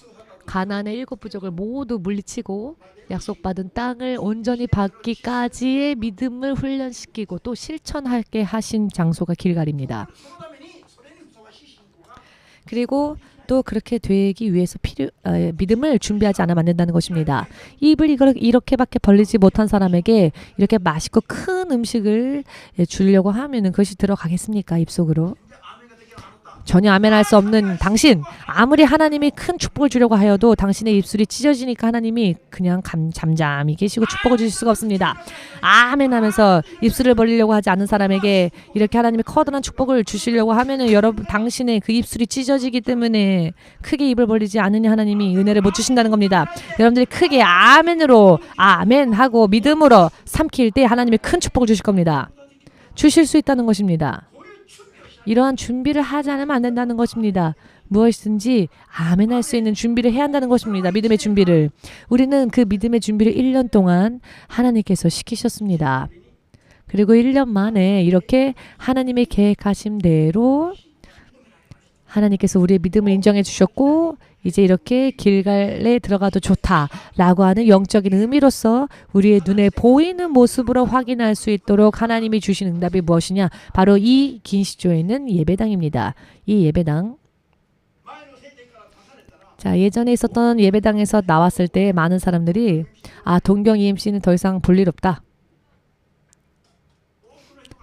가나안의 7 부족을 모두 물리치고 약속받은 땅을 온전히 받기까지의 믿음을 훈련시키고 또 실천하게 하신 장소가 길갈입니다. 그리고 또 그렇게 되기 위해서 믿음을 준비하지 않으면 안 된다는 것입니다. 입을 이렇게밖에 벌리지 못한 사람에게 이렇게 맛있고 큰 음식을 주려고 하면 그것이 들어가겠습니까? 입속으로. 전혀 아멘할 수 없는 당신, 아무리 하나님이 큰 축복을 주려고 하여도 당신의 입술이 찢어지니까 하나님이 그냥 잠잠히 계시고 축복을 주실 수가 없습니다. 아멘하면서 입술을 벌리려고 하지 않는 사람에게 이렇게 하나님이 커다란 축복을 주시려고 하면은 여러분 당신의 그 입술이 찢어지기 때문에 크게 입을 벌리지 않으니 하나님이 은혜를 못 주신다는 겁니다. 여러분들이 크게 아멘으로 아멘하고 믿음으로 삼킬 때 하나님이 큰 축복을 주실 겁니다. 주실 수 있다는 것입니다. 이러한 준비를 하지 않으면 안 된다는 것입니다. 무엇이든지 아멘할 수 있는 준비를 해야 한다는 것입니다. 믿음의 준비를. 우리는 그 믿음의 준비를 1년 동안 하나님께서 시키셨습니다. 그리고 1년 만에 이렇게 하나님의 계획하신 대로 하나님께서 우리의 믿음을 인정해 주셨고 이제 이렇게 길갈에 들어가도 좋다라고 하는 영적인 의미로서 우리의 눈에 보이는 모습으로 확인할 수 있도록 하나님이 주신 응답이 무엇이냐? 바로 이 긴 시조에 있는 예배당입니다. 이 예배당. 자, 예전에 있었던 예배당에서 나왔을 때 많은 사람들이 동경 EMC는 더 이상 볼 일 없다.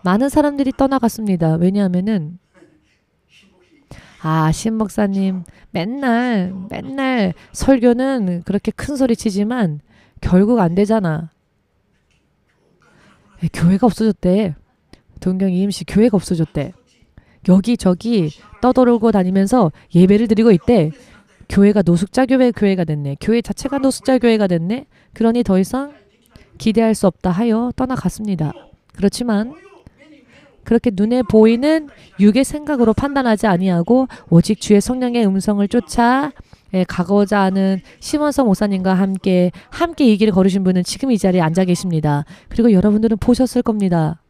많은 사람들이 떠나갔습니다. 왜냐하면은 신 목사님 맨날 설교는 그렇게 큰 소리 치지만 결국 안 되잖아. 교회가 없어졌대. 동경 EMC 교회가 없어졌대. 여기저기 떠돌고 다니면서 예배를 드리고 있대. 교회가 노숙자 교회가 됐네. 교회 자체가 노숙자 교회가 됐네. 그러니 더 이상 기대할 수 없다 하여 떠나갔습니다. 그렇지만 그렇게 눈에 보이는 육의 생각으로 판단하지 아니하고 오직 주의 성령의 음성을 쫓아 가고자 하는 심원성 목사님과 함께 이 길을 걸으신 분은 지금 이 자리에 앉아 계십니다. 그리고 여러분들은 보셨을 겁니다.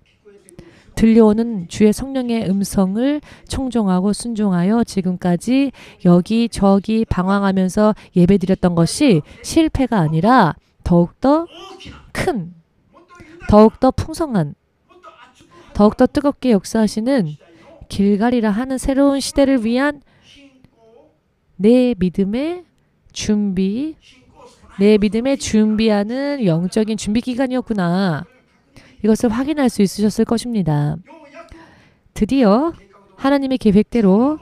들려오는 주의 성령의 음성을 청종하고 순종하여 지금까지 여기저기 방황하면서 예배드렸던 것이 실패가 아니라 더욱더 큰, 더욱더 풍성한, 더욱더 뜨겁게 역사하시는 길갈이라 하는 새로운 시대를 위한 내 믿음의 준비하는 영적인 준비 기간이었구나. 이것을 확인할 수 있으셨을 것입니다. 드디어 하나님의 계획대로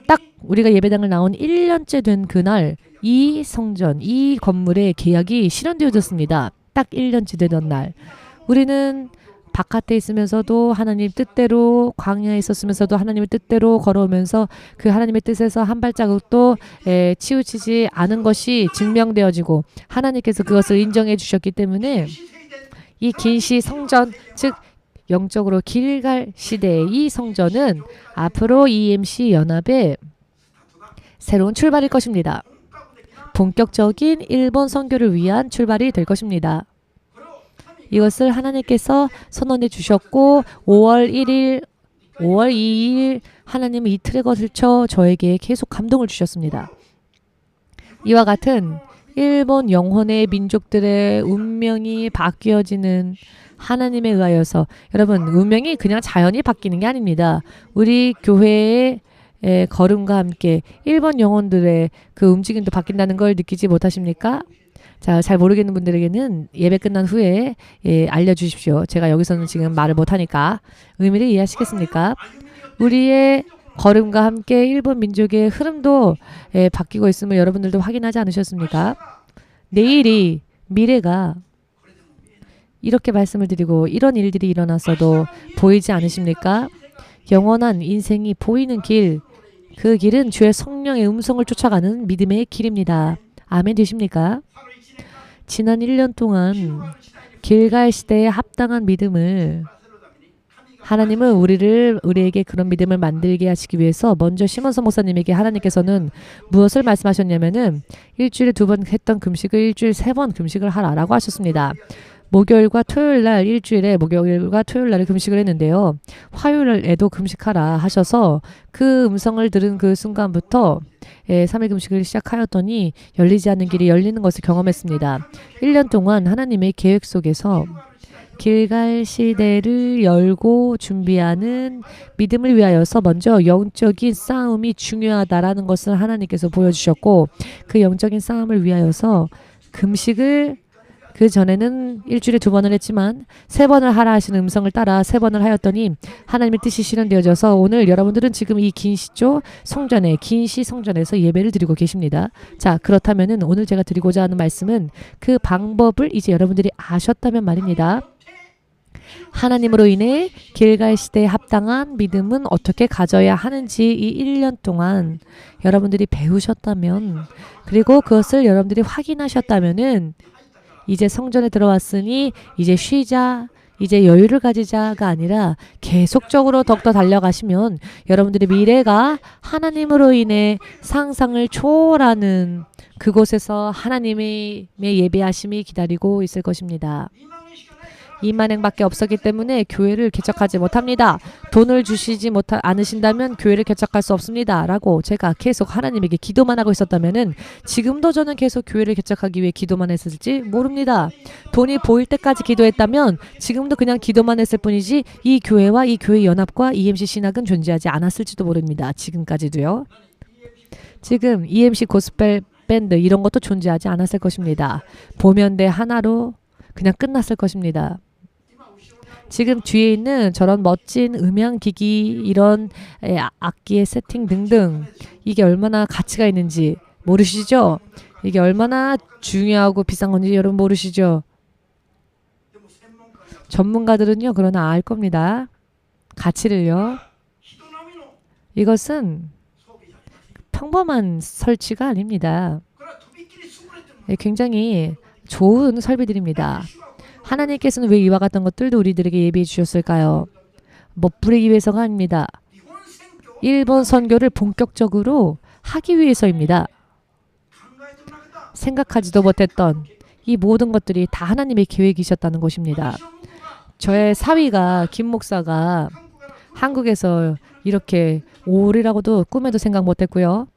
딱 우리가 예배당을 나온 1년째 된 그날 이 성전, 이 건물의 계약이 실현되어졌습니다. 딱 1년째 되던 날. 우리는 바깥에 있으면서도 하나님 뜻대로 광야에 있었으면서도 하나님의 뜻대로 걸어오면서 그 하나님의 뜻에서 한 발자국도 치우치지 않은 것이 증명되어지고 하나님께서 그것을 인정해 주셨기 때문에 이 긴 시 성전 즉 영적으로 길 갈 시대의 이 성전은 앞으로 EMC 연합의 새로운 출발일 것입니다. 본격적인 일본 선교를 위한 출발이 될 것입니다. 이것을 하나님께서 선언해 주셨고 5월 1일, 5월 2일 하나님은 이틀에 걸쳐 저에게 계속 감동을 주셨습니다. 이와 같은 일본 영혼의 민족들의 운명이 바뀌어지는 하나님에 의하여서 여러분 운명이 그냥 자연히 바뀌는 게 아닙니다. 우리 교회의 걸음과 함께 일본 영혼들의 그 움직임도 바뀐다는 걸 느끼지 못하십니까? 자, 잘 모르겠는 분들에게는 예배 끝난 후에 알려주십시오. 제가 여기서는 지금 말을 못하니까 의미를 이해하시겠습니까? 우리의 걸음과 함께 일본 민족의 흐름도 바뀌고 있음을 여러분들도 확인하지 않으셨습니까? 내일이 미래가 이렇게 말씀을 드리고 이런 일들이 일어났어도 보이지 않으십니까? 영원한 인생이 보이는 길, 그 길은 주의 성령의 음성을 쫓아가는 믿음의 길입니다. 아멘 되십니까? 지난 1년 동안 길갈 시대에 합당한 믿음을 하나님은 우리에게 그런 믿음을 만들게 하시기 위해서 먼저 시몬서 목사님에게 하나님께서는 무엇을 말씀하셨냐면은 일주일에 2번 했던 금식을 일주일 3번 금식을 하라라고 하셨습니다. 목요일과 토요일날 일주일에 목요일과 토요일날에 금식을 했는데요. 화요일에도 금식하라 하셔서 그 음성을 들은 그 순간부터 3일 금식을 시작하였더니 열리지 않는 길이 열리는 것을 경험했습니다. 1년 동안 하나님의 계획 속에서 길갈 시대를 열고 준비하는 믿음을 위하여서 먼저 영적인 싸움이 중요하다라는 것을 하나님께서 보여주셨고 그 영적인 싸움을 위하여서 금식을 그 전에는 일주일에 2번을 했지만 3번을 하라 하시는 음성을 따라 3번을 하였더니 하나님의 뜻이 실현되어져서 오늘 여러분들은 지금 이 긴시죠 성전에 긴시 성전에서 예배를 드리고 계십니다. 자 그렇다면은 오늘 제가 드리고자 하는 말씀은 그 방법을 이제 여러분들이 아셨다면 말입니다. 하나님으로 인해 길갈 시대에 합당한 믿음은 어떻게 가져야 하는지 이 1년 동안 여러분들이 배우셨다면 그리고 그것을 여러분들이 확인하셨다면은 이제 성전에 들어왔으니 이제 쉬자, 이제 여유를 가지자가 아니라 계속적으로 더욱더 달려가시면 여러분들의 미래가 하나님으로 인해 상상을 초월하는 그곳에서 하나님의 예배하심이 기다리고 있을 것입니다. 이만행밖에 없었기 때문에 교회를 개척하지 못합니다. 돈을 주시지 않으신다면 교회를 개척할 수 없습니다. 라고 제가 계속 하나님에게 기도만 하고 있었다면 지금도 저는 계속 교회를 개척하기 위해 기도만 했을지 모릅니다. 돈이 보일 때까지 기도했다면 지금도 그냥 기도만 했을 뿐이지 이 교회와 이 교회 연합과 EMC 신학은 존재하지 않았을지도 모릅니다. 지금까지도요. 지금 EMC 고스펠 밴드 이런 것도 존재하지 않았을 것입니다. 보면대 하나로 그냥 끝났을 것입니다. 지금 뒤에 있는 저런 멋진 음향기기 이런 악기의 세팅 등등 이게 얼마나 가치가 있는지 모르시죠? 이게 얼마나 중요하고 비싼 건지 여러분 모르시죠? 전문가들은요 그러나 알 겁니다. 가치를요. 이것은 평범한 설치가 아닙니다. 굉장히 좋은 설비들입니다. 하나님께서는 왜 이와 같은 것들도 우리들에게 예비해 주셨을까요? 멋부리기 위해서가 아닙니다. 일본 선교를 본격적으로 하기 위해서입니다. 생각하지도 못했던 이 모든 것들이 다 하나님의 계획이셨다는 것입니다. 저의 사위가 김 목사가 한국에서 이렇게 오리라고도 꿈에도 생각 못했고요.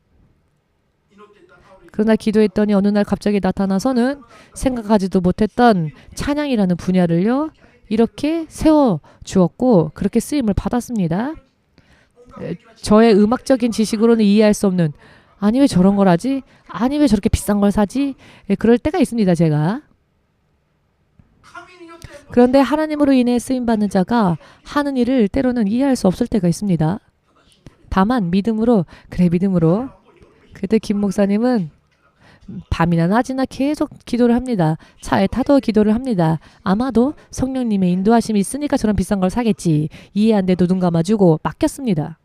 그러나 기도했더니 어느 날 갑자기 나타나서는 생각하지도 못했던 찬양이라는 분야를요. 이렇게 세워주었고 그렇게 쓰임을 받았습니다. 저의 음악적인 지식으로는 이해할 수 없는 아니 왜 저런 걸 하지? 아니 왜 저렇게 비싼 걸 사지? 그럴 때가 있습니다. 제가. 그런데 하나님으로 인해 쓰임받는 자가 하는 일을 때로는 이해할 수 없을 때가 있습니다. 다만 믿음으로 그래 믿음으로 그때 김 목사님은 밤이나 낮이나 계속 기도를 합니다. 차에 타도 기도를 합니다. 아마도 성령님의 인도하심이 있으니까 저런 비싼 걸 사겠지. 이해 안 돼도 눈 감아주고 맡겼습니다.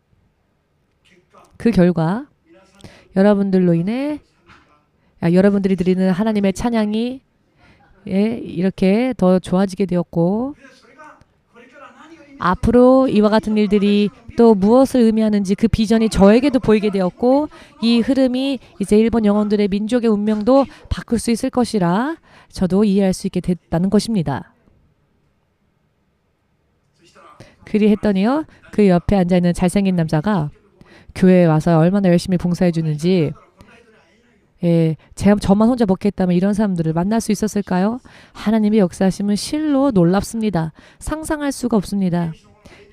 그 결과 여러분들로 인해 여러분들이 드리는 하나님의 찬양이 이렇게 더 좋아지게 되었고 앞으로 이와 같은 일들이 또 무엇을 의미하는지 그 비전이 저에게도 보이게 되었고 이 흐름이 이제 일본 영혼들의 민족의 운명도 바꿀 수 있을 것이라 저도 이해할 수 있게 됐다는 것입니다. 그리했더니요. 그 옆에 앉아있는 잘생긴 남자가 교회에 와서 얼마나 열심히 봉사해 주는지 저만 혼자 먹겠다면 이런 사람들을 만날 수 있었을까요? 하나님의 역사하심은 실로 놀랍습니다. 상상할 수가 없습니다.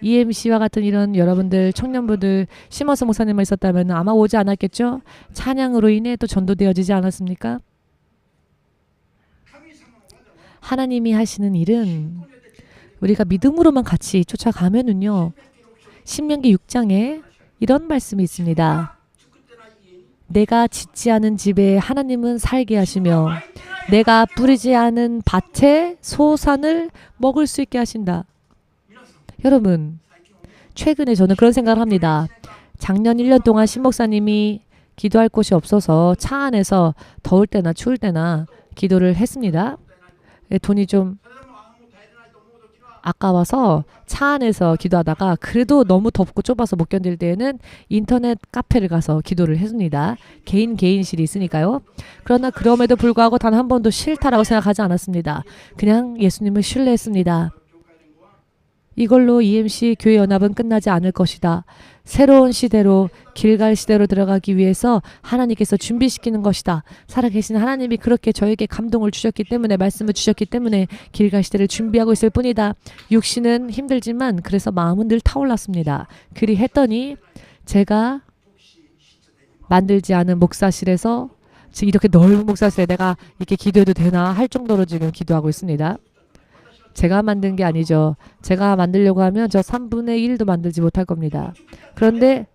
EMC와 같은 이런 여러분들 청년부들 심어서 목사님만 있었다면 아마 오지 않았겠죠? 찬양으로 인해 또 전도되어지지 않았습니까? 하나님이 하시는 일은 우리가 믿음으로만 같이 쫓아가면은요. 신명기 6장에 이런 말씀이 있습니다. 내가 짓지 않은 집에 하나님은 살게 하시며 내가 뿌리지 않은 밭에 소산을 먹을 수 있게 하신다. 여러분, 최근에 저는 그런 생각을 합니다. 작년 1년 동안 신 목사님이 기도할 곳이 없어서 차 안에서 더울 때나 추울 때나 기도를 했습니다. 돈이 좀 아까워서 차 안에서 기도하다가 그래도 너무 덥고 좁아서 못 견딜 때에는 인터넷 카페를 가서 기도를 했습니다. 개인실이 있으니까요. 그러나 그럼에도 불구하고 단 한 번도 싫다라고 생각하지 않았습니다. 그냥 예수님을 신뢰했습니다. 이걸로 EMC 교회 연합은 끝나지 않을 것이다. 새로운 시대로 길갈 시대로 들어가기 위해서 하나님께서 준비시키는 것이다. 살아계신 하나님이 그렇게 저에게 감동을 주셨기 때문에 말씀을 주셨기 때문에 길갈 시대를 준비하고 있을 뿐이다. 육신은 힘들지만 그래서 마음은 늘 타올랐습니다. 그리했더니 제가 만들지 않은 목사실에서 지금 이렇게 넓은 목사실에 내가 이렇게 기도해도 되나 할 정도로 지금 기도하고 있습니다. 제가 만든 게 아니죠. 제가 만들려고 하면 저 3분의 1도 만들지 못할 겁니다. 그런데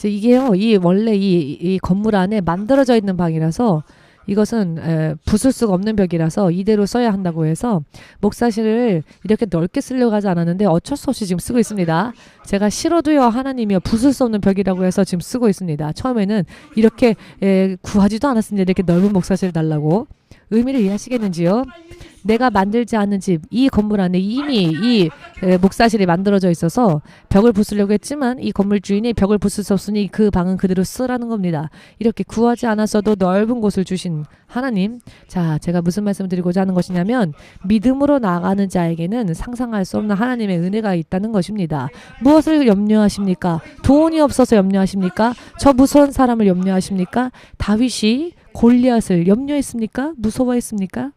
이게요, 원래 이 건물 안에 만들어져 있는 방이라서 이것은 부술 수가 없는 벽이라서 이대로 써야 한다고 해서 목사실을 이렇게 넓게 쓰려고 하지 않았는데 어쩔 수 없이 지금 쓰고 있습니다. 제가 싫어도요 하나님이요 부술 수 없는 벽이라고 해서 지금 쓰고 있습니다. 처음에는 이렇게 구하지도 않았습니다. 이렇게 넓은 목사실 달라고. 의미를 이해하시겠는지요? 내가 만들지 않은 집, 이 건물 안에 이미 이 목사실이 만들어져 있어서 벽을 부수려고 했지만 이 건물 주인이 벽을 부술 수 없으니 그 방은 그대로 쓰라는 겁니다. 이렇게 구하지 않았어도 넓은 곳을 주신 하나님. 자, 제가 무슨 말씀을 드리고자 하는 것이냐면 믿음으로 나아가는 자에게는 상상할 수 없는 하나님의 은혜가 있다는 것입니다. 무엇을 염려하십니까? 돈이 없어서 염려하십니까? 저 무서운 사람을 염려하십니까? 다윗이 골리앗을 염려했습니까? 무서워했습니까?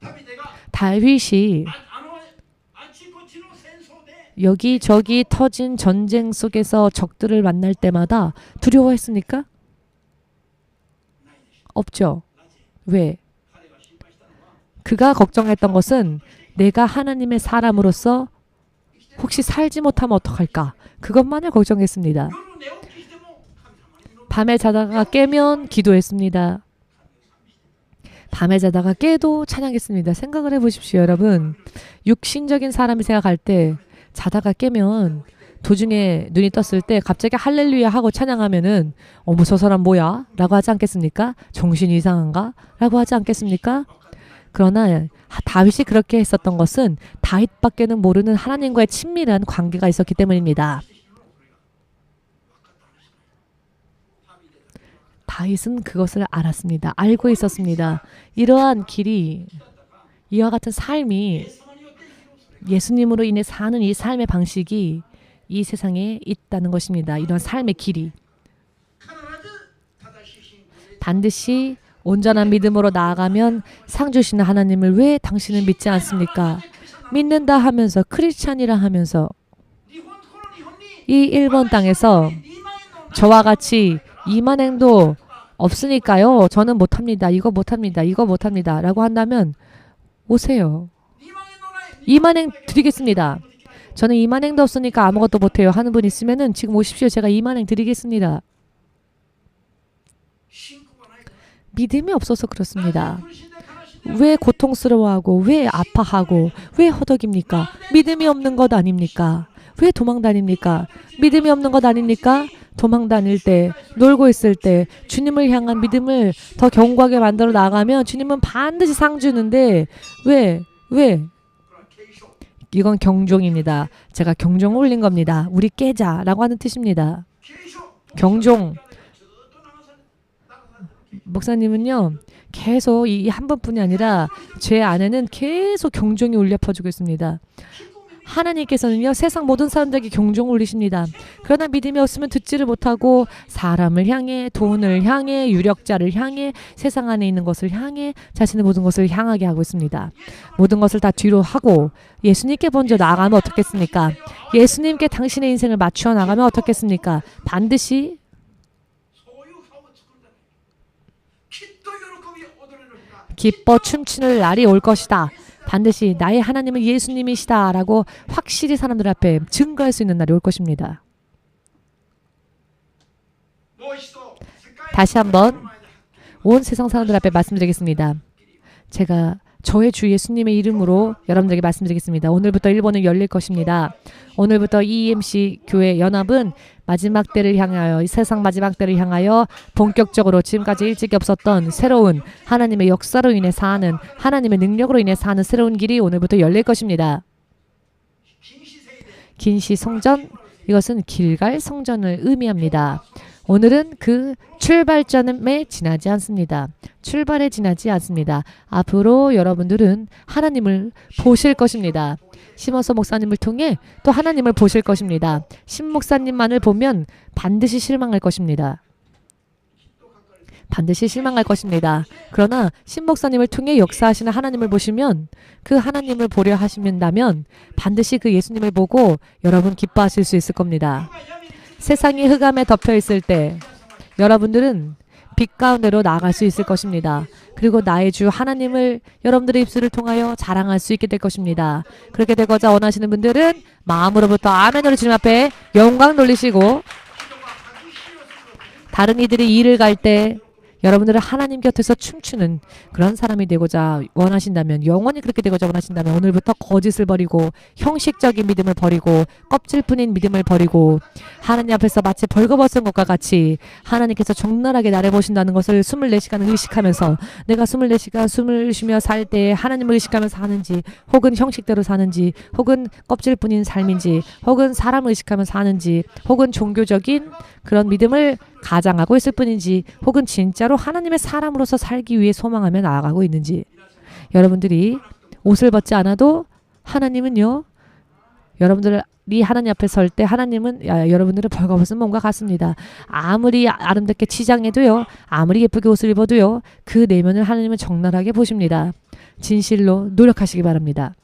다윗이 여기저기 터진 전쟁 속에서 적들을 만날 때마다 두려워했습니까? 없죠. 왜? 그가 걱정했던 것은 내가 하나님의 사람으로서 혹시 살지 못하면 어떡할까? 그것만을 걱정했습니다. 밤에 자다가 깨면 기도했습니다. 밤에 자다가 깨도 찬양했습니다. 생각을 해보십시오, 여러분. 육신적인 사람이 생각할 때 자다가 깨면 도중에 눈이 떴을 때 갑자기 할렐루야 하고 찬양하면은 어머 저 사람 뭐야? 라고 하지 않겠습니까? 정신이 이상한가? 라고 하지 않겠습니까? 그러나 다윗이 그렇게 했었던 것은 다윗밖에는 모르는 하나님과의 친밀한 관계가 있었기 때문입니다. 다윗은 그것을 알았습니다. 알고 있었습니다. 이러한 길이, 이와 같은 삶이 예수님으로 인해 사는 이 삶의 방식이 이 세상에 있다는 것입니다. 이런 삶의 길이. 반드시 온전한 믿음으로 나아가면 상 주시는 하나님을 왜 당신은 믿지 않습니까? 믿는다 하면서 크리스찬이라 하면서 이 일본 땅에서 저와 같이 이만행도 없으니까요. 저는 못합니다. 이거 못합니다. 이거 못합니다. 라고 한다면 오세요. 이만행 드리겠습니다. 저는 이만행도 없으니까 아무것도 못해요 하는 분 있으면은 지금 오십시오. 제가 이만행 드리겠습니다. 믿음이 없어서 그렇습니다. 왜 고통스러워하고 왜 아파하고 왜 허덕입니까? 믿음이 없는 것 아닙니까? 왜 도망 다닙니까? 믿음이 없는 것 아닙니까? 도망 다닐 때, 놀고 있을 때 주님을 향한 믿음을 더 견고하게 만들어 나가면 주님은 반드시 상 주는데 왜? 이건 경종입니다. 제가 경종을 울린 겁니다. 우리 깨자라고 하는 뜻입니다. 경종. 목사님은요. 계속 이 한 번뿐이 아니라 제 안에는 계속 경종이 울려 퍼지고 있습니다. 하나님께서는요. 세상 모든 사람들에게 경종을 울리십니다. 그러나 믿음이 없으면 듣지를 못하고 사람을 향해, 돈을 향해, 유력자를 향해, 세상 안에 있는 것을 향해 자신의 모든 것을 향하게 하고 있습니다. 모든 것을 다 뒤로 하고 예수님께 먼저 나아가면 어떻겠습니까? 예수님께 당신의 인생을 맞추어 나가면 어떻겠습니까? 반드시 기뻐 춤추는 날이 올 것이다. 반드시 나의 하나님은 예수님이시다 라고 확실히 사람들 앞에 증거할 수 있는 날이 올 것입니다. 다시 한번 온 세상 사람들 앞에 말씀드리겠습니다. 제가 저의 주 예수님의 이름으로 여러분들에게 말씀드리겠습니다. 오늘부터 일본은 열릴 것입니다. 오늘부터 EMC 교회 연합은 마지막 때를 향하여, 이 세상 마지막 때를 향하여 본격적으로 지금까지 일찍이 없었던 새로운 하나님의 역사로 인해 사는, 하나님의 능력으로 인해 사는 새로운 길이 오늘부터 열릴 것입니다. 긴시 성전, 이것은 길갈 성전을 의미합니다. 오늘은 그 출발점에 지나지 않습니다. 출발에 지나지 않습니다. 앞으로 여러분들은 하나님을 보실 것입니다. 심어서 목사님을 통해 또 하나님을 보실 것입니다. 심 목사님만을 보면 반드시 실망할 것입니다. 반드시 실망할 것입니다. 그러나 심 목사님을 통해 역사하시는 하나님을 보시면 그 하나님을 보려 하신다면 반드시 그 예수님을 보고 여러분 기뻐하실 수 있을 겁니다. 세상이 흑암에 덮여 있을 때 여러분들은 빛 가운데로 나아갈 수 있을 것입니다. 그리고 나의 주 하나님을 여러분들의 입술을 통하여 자랑할 수 있게 될 것입니다. 그렇게 되고자 원하시는 분들은 마음으로부터 아멘으로 주님 앞에 영광 돌리시고, 다른 이들이 일을 갈 때 여러분들은 하나님 곁에서 춤추는 그런 사람이 되고자 원하신다면, 영원히 그렇게 되고자 원하신다면 오늘부터 거짓을 버리고 형식적인 믿음을 버리고 껍질뿐인 믿음을 버리고 하나님 앞에서 마치 벌거벗은 것과 같이 하나님께서 적나라하게 나를 보신다는 것을 24시간 의식하면서, 내가 24시간 숨을 쉬며 살 때 하나님을 의식하면서 사는지, 혹은 형식대로 사는지, 혹은 껍질뿐인 삶인지, 혹은 사람을 의식하면서 사는지, 혹은 종교적인 그런 믿음을 가장하고 있을 뿐인지, 혹은 진짜로 하나님의 사람으로서 살기 위해 소망하며 나아가고 있는지, 여러분들이 옷을 벗지 않아도 하나님은요, 여러분들이 하나님 앞에 설 때 하나님은 여러분들을 벌거벗은 몸과 같습니다. 아무리 아름답게 치장해도요, 아무리 예쁘게 옷을 입어도요, 그 내면을 하나님은 적나라하게 보십니다. 진실로 노력하시기 바랍니다.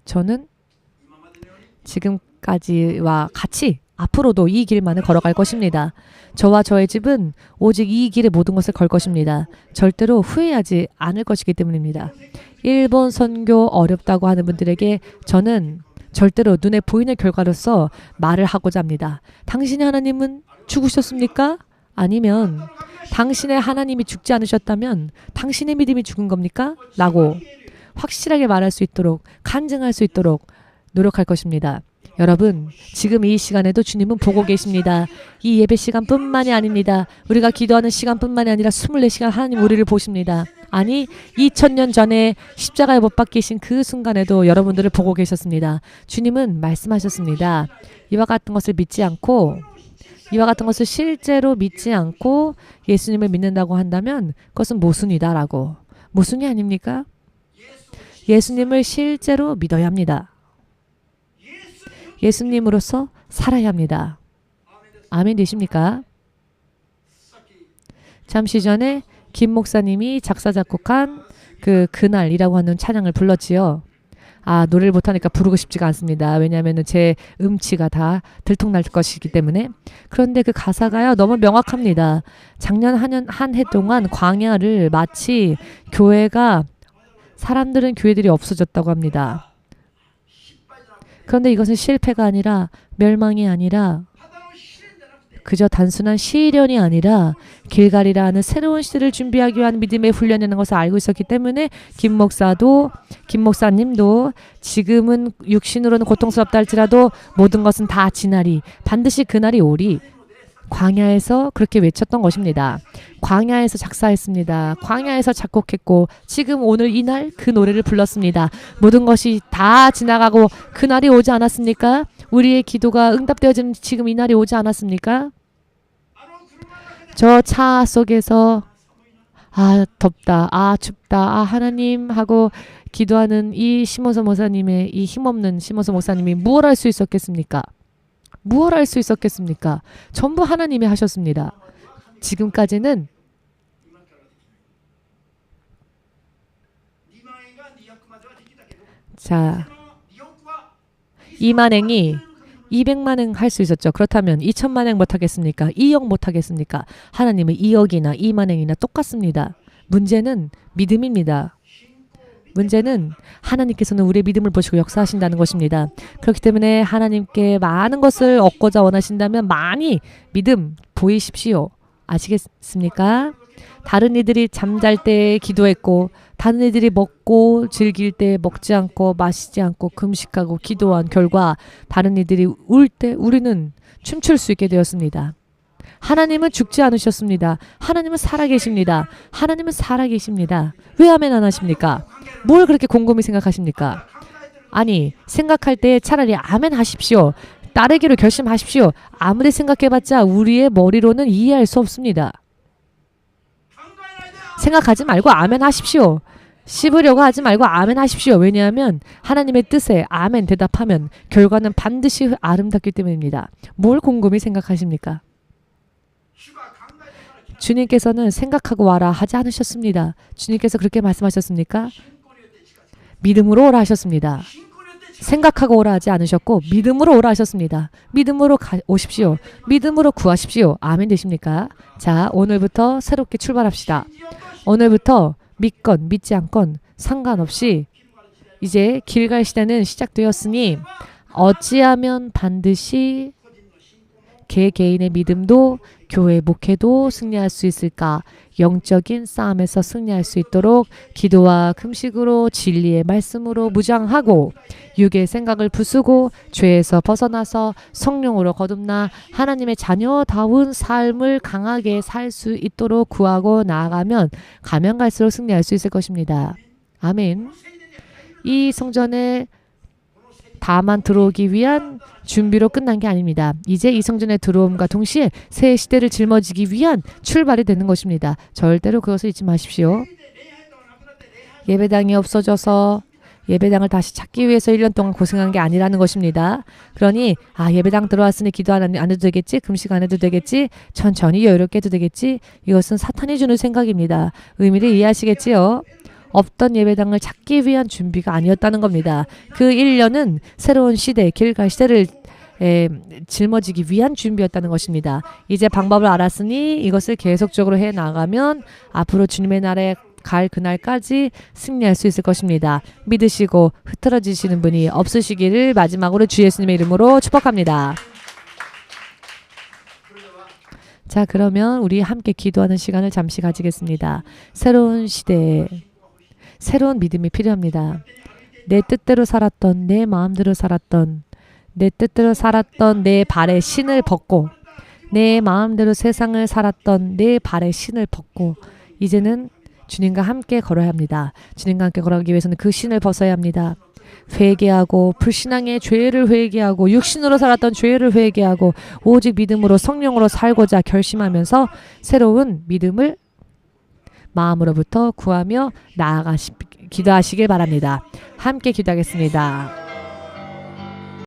저는 지금까지와 같이 앞으로도 이 길만을 걸어갈 것입니다. 저와 저의 집은 오직 이 길에 모든 것을 걸 것입니다. 절대로 후회하지 않을 것이기 때문입니다. 일본 선교 어렵다고 하는 분들에게 저는 절대로 눈에 보이는 결과로서 말을 하고자 합니다. 당신의 하나님은 죽으셨습니까? 아니면 당신의 하나님이 죽지 않으셨다면 당신의 믿음이 죽은 겁니까? 라고 확실하게 말할 수 있도록, 간증할 수 있도록 노력할 것입니다. 여러분, 지금 이 시간에도 주님은 보고 계십니다. 이 예배 시간뿐만이 아닙니다. 우리가 기도하는 시간뿐만이 아니라 24시간 하나님 우리를 보십니다. 아니, 2000년 전에 십자가에 못 박히신 그 순간에도 여러분들을 보고 계셨습니다. 주님은 말씀하셨습니다. 이와 같은 것을 믿지 않고, 이와 같은 것을 실제로 믿지 않고 예수님을 믿는다고 한다면 그것은 모순이다 라고. 모순이 아닙니까? 예수님을 실제로 믿어야 합니다. 예수님으로서 살아야 합니다. 아멘 되십니까? 잠시 전에 김 목사님이 작사 작곡한 그날이라고 하는 찬양을 불렀지요. 노래를 못하니까 부르고 싶지가 않습니다. 왜냐하면 제 음치가 다 들통날 것이기 때문에. 그런데 그 가사가요, 너무 명확합니다. 작년 한 해 동안 광야를 마치 사람들은 교회들이 없어졌다고 합니다. 그런데 이것은 실패가 아니라, 멸망이 아니라, 그저 단순한 시련이 아니라 길갈이라 하는 새로운 시대를 준비하기 위한 믿음의 훈련이라는 것을 알고 있었기 때문에 김 목사님도 지금은 육신으로는 고통스럽다 할지라도 모든 것은 다 지나리, 반드시 그날이 오리, 광야에서 그렇게 외쳤던 것입니다. 광야에서 작사했습니다. 광야에서 작곡했고 지금 오늘 이날 그 노래를 불렀습니다. 모든 것이 다 지나가고 그날이 오지 않았습니까? 우리의 기도가 응답되어지는 지금 이날이 오지 않았습니까? 저 차 속에서 아 덥다, 아 춥다, 아 하나님 하고 기도하는 이 시모서 목사님의 이 힘없는 시모서 목사님이 무엇 할 수 있었겠습니까? 무엇 할 수 있었겠습니까? 전부 하나님이 하셨습니다. 지금까지는 자 이만행이 200만행 할 수 있었죠. 그렇다면 2천만행 못하겠습니까? 2억 못하겠습니까? 하나님은 2억이나 2만행이나 똑같습니다. 문제는 믿음입니다. 문제는 하나님께서는 우리의 믿음을 보시고 역사하신다는 것입니다. 그렇기 때문에 하나님께 많은 것을 얻고자 원하신다면 많이 믿음 보이십시오. 아시겠습니까? 다른 이들이 잠잘 때 기도했고 다른 이들이 먹고 즐길 때 먹지 않고 마시지 않고 금식하고 기도한 결과 다른 이들이 울 때 우리는 춤출 수 있게 되었습니다. 하나님은 죽지 않으셨습니다. 하나님은 살아계십니다. 하나님은 살아계십니다. 왜 아멘 안 하십니까? 뭘 그렇게 곰곰이 생각하십니까? 아니 생각할 때 차라리 아멘 하십시오. 따르기로 결심하십시오. 아무리 생각해봤자 우리의 머리로는 이해할 수 없습니다. 생각하지 말고 아멘 하십시오. 씹으려고 하지 말고 아멘 하십시오. 왜냐하면 하나님의 뜻에 아멘 대답하면 결과는 반드시 아름답기 때문입니다. 뭘 곰곰이 생각하십니까? 주님께서는 생각하고 와라 하지 않으셨습니다. 주님께서 그렇게 말씀하셨습니까? 믿음으로 오라 하셨습니다. 생각하고 오라 하지 않으셨고 믿음으로 오라 하셨습니다. 믿음으로 오십시오. 믿음으로 구하십시오. 아멘 되십니까? 자, 오늘부터 새롭게 출발합시다. 오늘부터 믿건 믿지 않건 상관없이 이제 길 갈 시대는 시작되었으니 어찌하면 반드시 개개인의 믿음도 교회 목회도 승리할 수 있을까? 영적인 싸움에서 승리할 수 있도록 기도와 금식으로 진리의 말씀으로 무장하고 육의 생각을 부수고 죄에서 벗어나서 성령으로 거듭나 하나님의 자녀다운 삶을 강하게 살 수 있도록 구하고 나아가면 가면 갈수록 승리할 수 있을 것입니다. 아멘. 이 성전에 다만 들어오기 위한 준비로 끝난 게 아닙니다. 이제 이 성전에 들어옴과 동시에 새 시대를 짊어지기 위한 출발이 되는 것입니다. 절대로 그것을 잊지 마십시오. 예배당이 없어져서 예배당을 다시 찾기 위해서 1년 동안 고생한 게 아니라는 것입니다. 그러니 예배당 들어왔으니 기도 안 해도 되겠지? 금식 안 해도 되겠지? 천천히 여유롭게 해도 되겠지? 이것은 사탄이 주는 생각입니다. 의미를 이해하시겠지요? 없던 예배당을 찾기 위한 준비가 아니었다는 겁니다. 그 1년은 새로운 시대, 길 갈 시대를 짊어지기 위한 준비였다는 것입니다. 이제 방법을 알았으니 이것을 계속적으로 해 나가면 앞으로 주님의 날에 갈 그날까지 승리할 수 있을 것입니다. 믿으시고 흐트러지시는 분이 없으시기를 마지막으로 주 예수님의 이름으로 축복합니다. 자, 그러면 우리 함께 기도하는 시간을 잠시 가지겠습니다. 새로운 시대에 새로운 믿음이 필요합니다. 내 뜻대로 살았던, 내 마음대로 살았던, 내 뜻대로 살았던 내 발에 신을 벗고 내 마음대로 세상을 살았던 내 발에 신을 벗고 이제는 주님과 함께 걸어야 합니다. 주님과 함께 걸어가기 위해서는 그 신을 벗어야 합니다. 회개하고 불신앙의 죄를 회개하고 육신으로 살았던 죄를 회개하고 오직 믿음으로 성령으로 살고자 결심하면서 새로운 믿음을 마음으로부터 구하며 기도하시길 바랍니다. 함께 기도하겠습니다.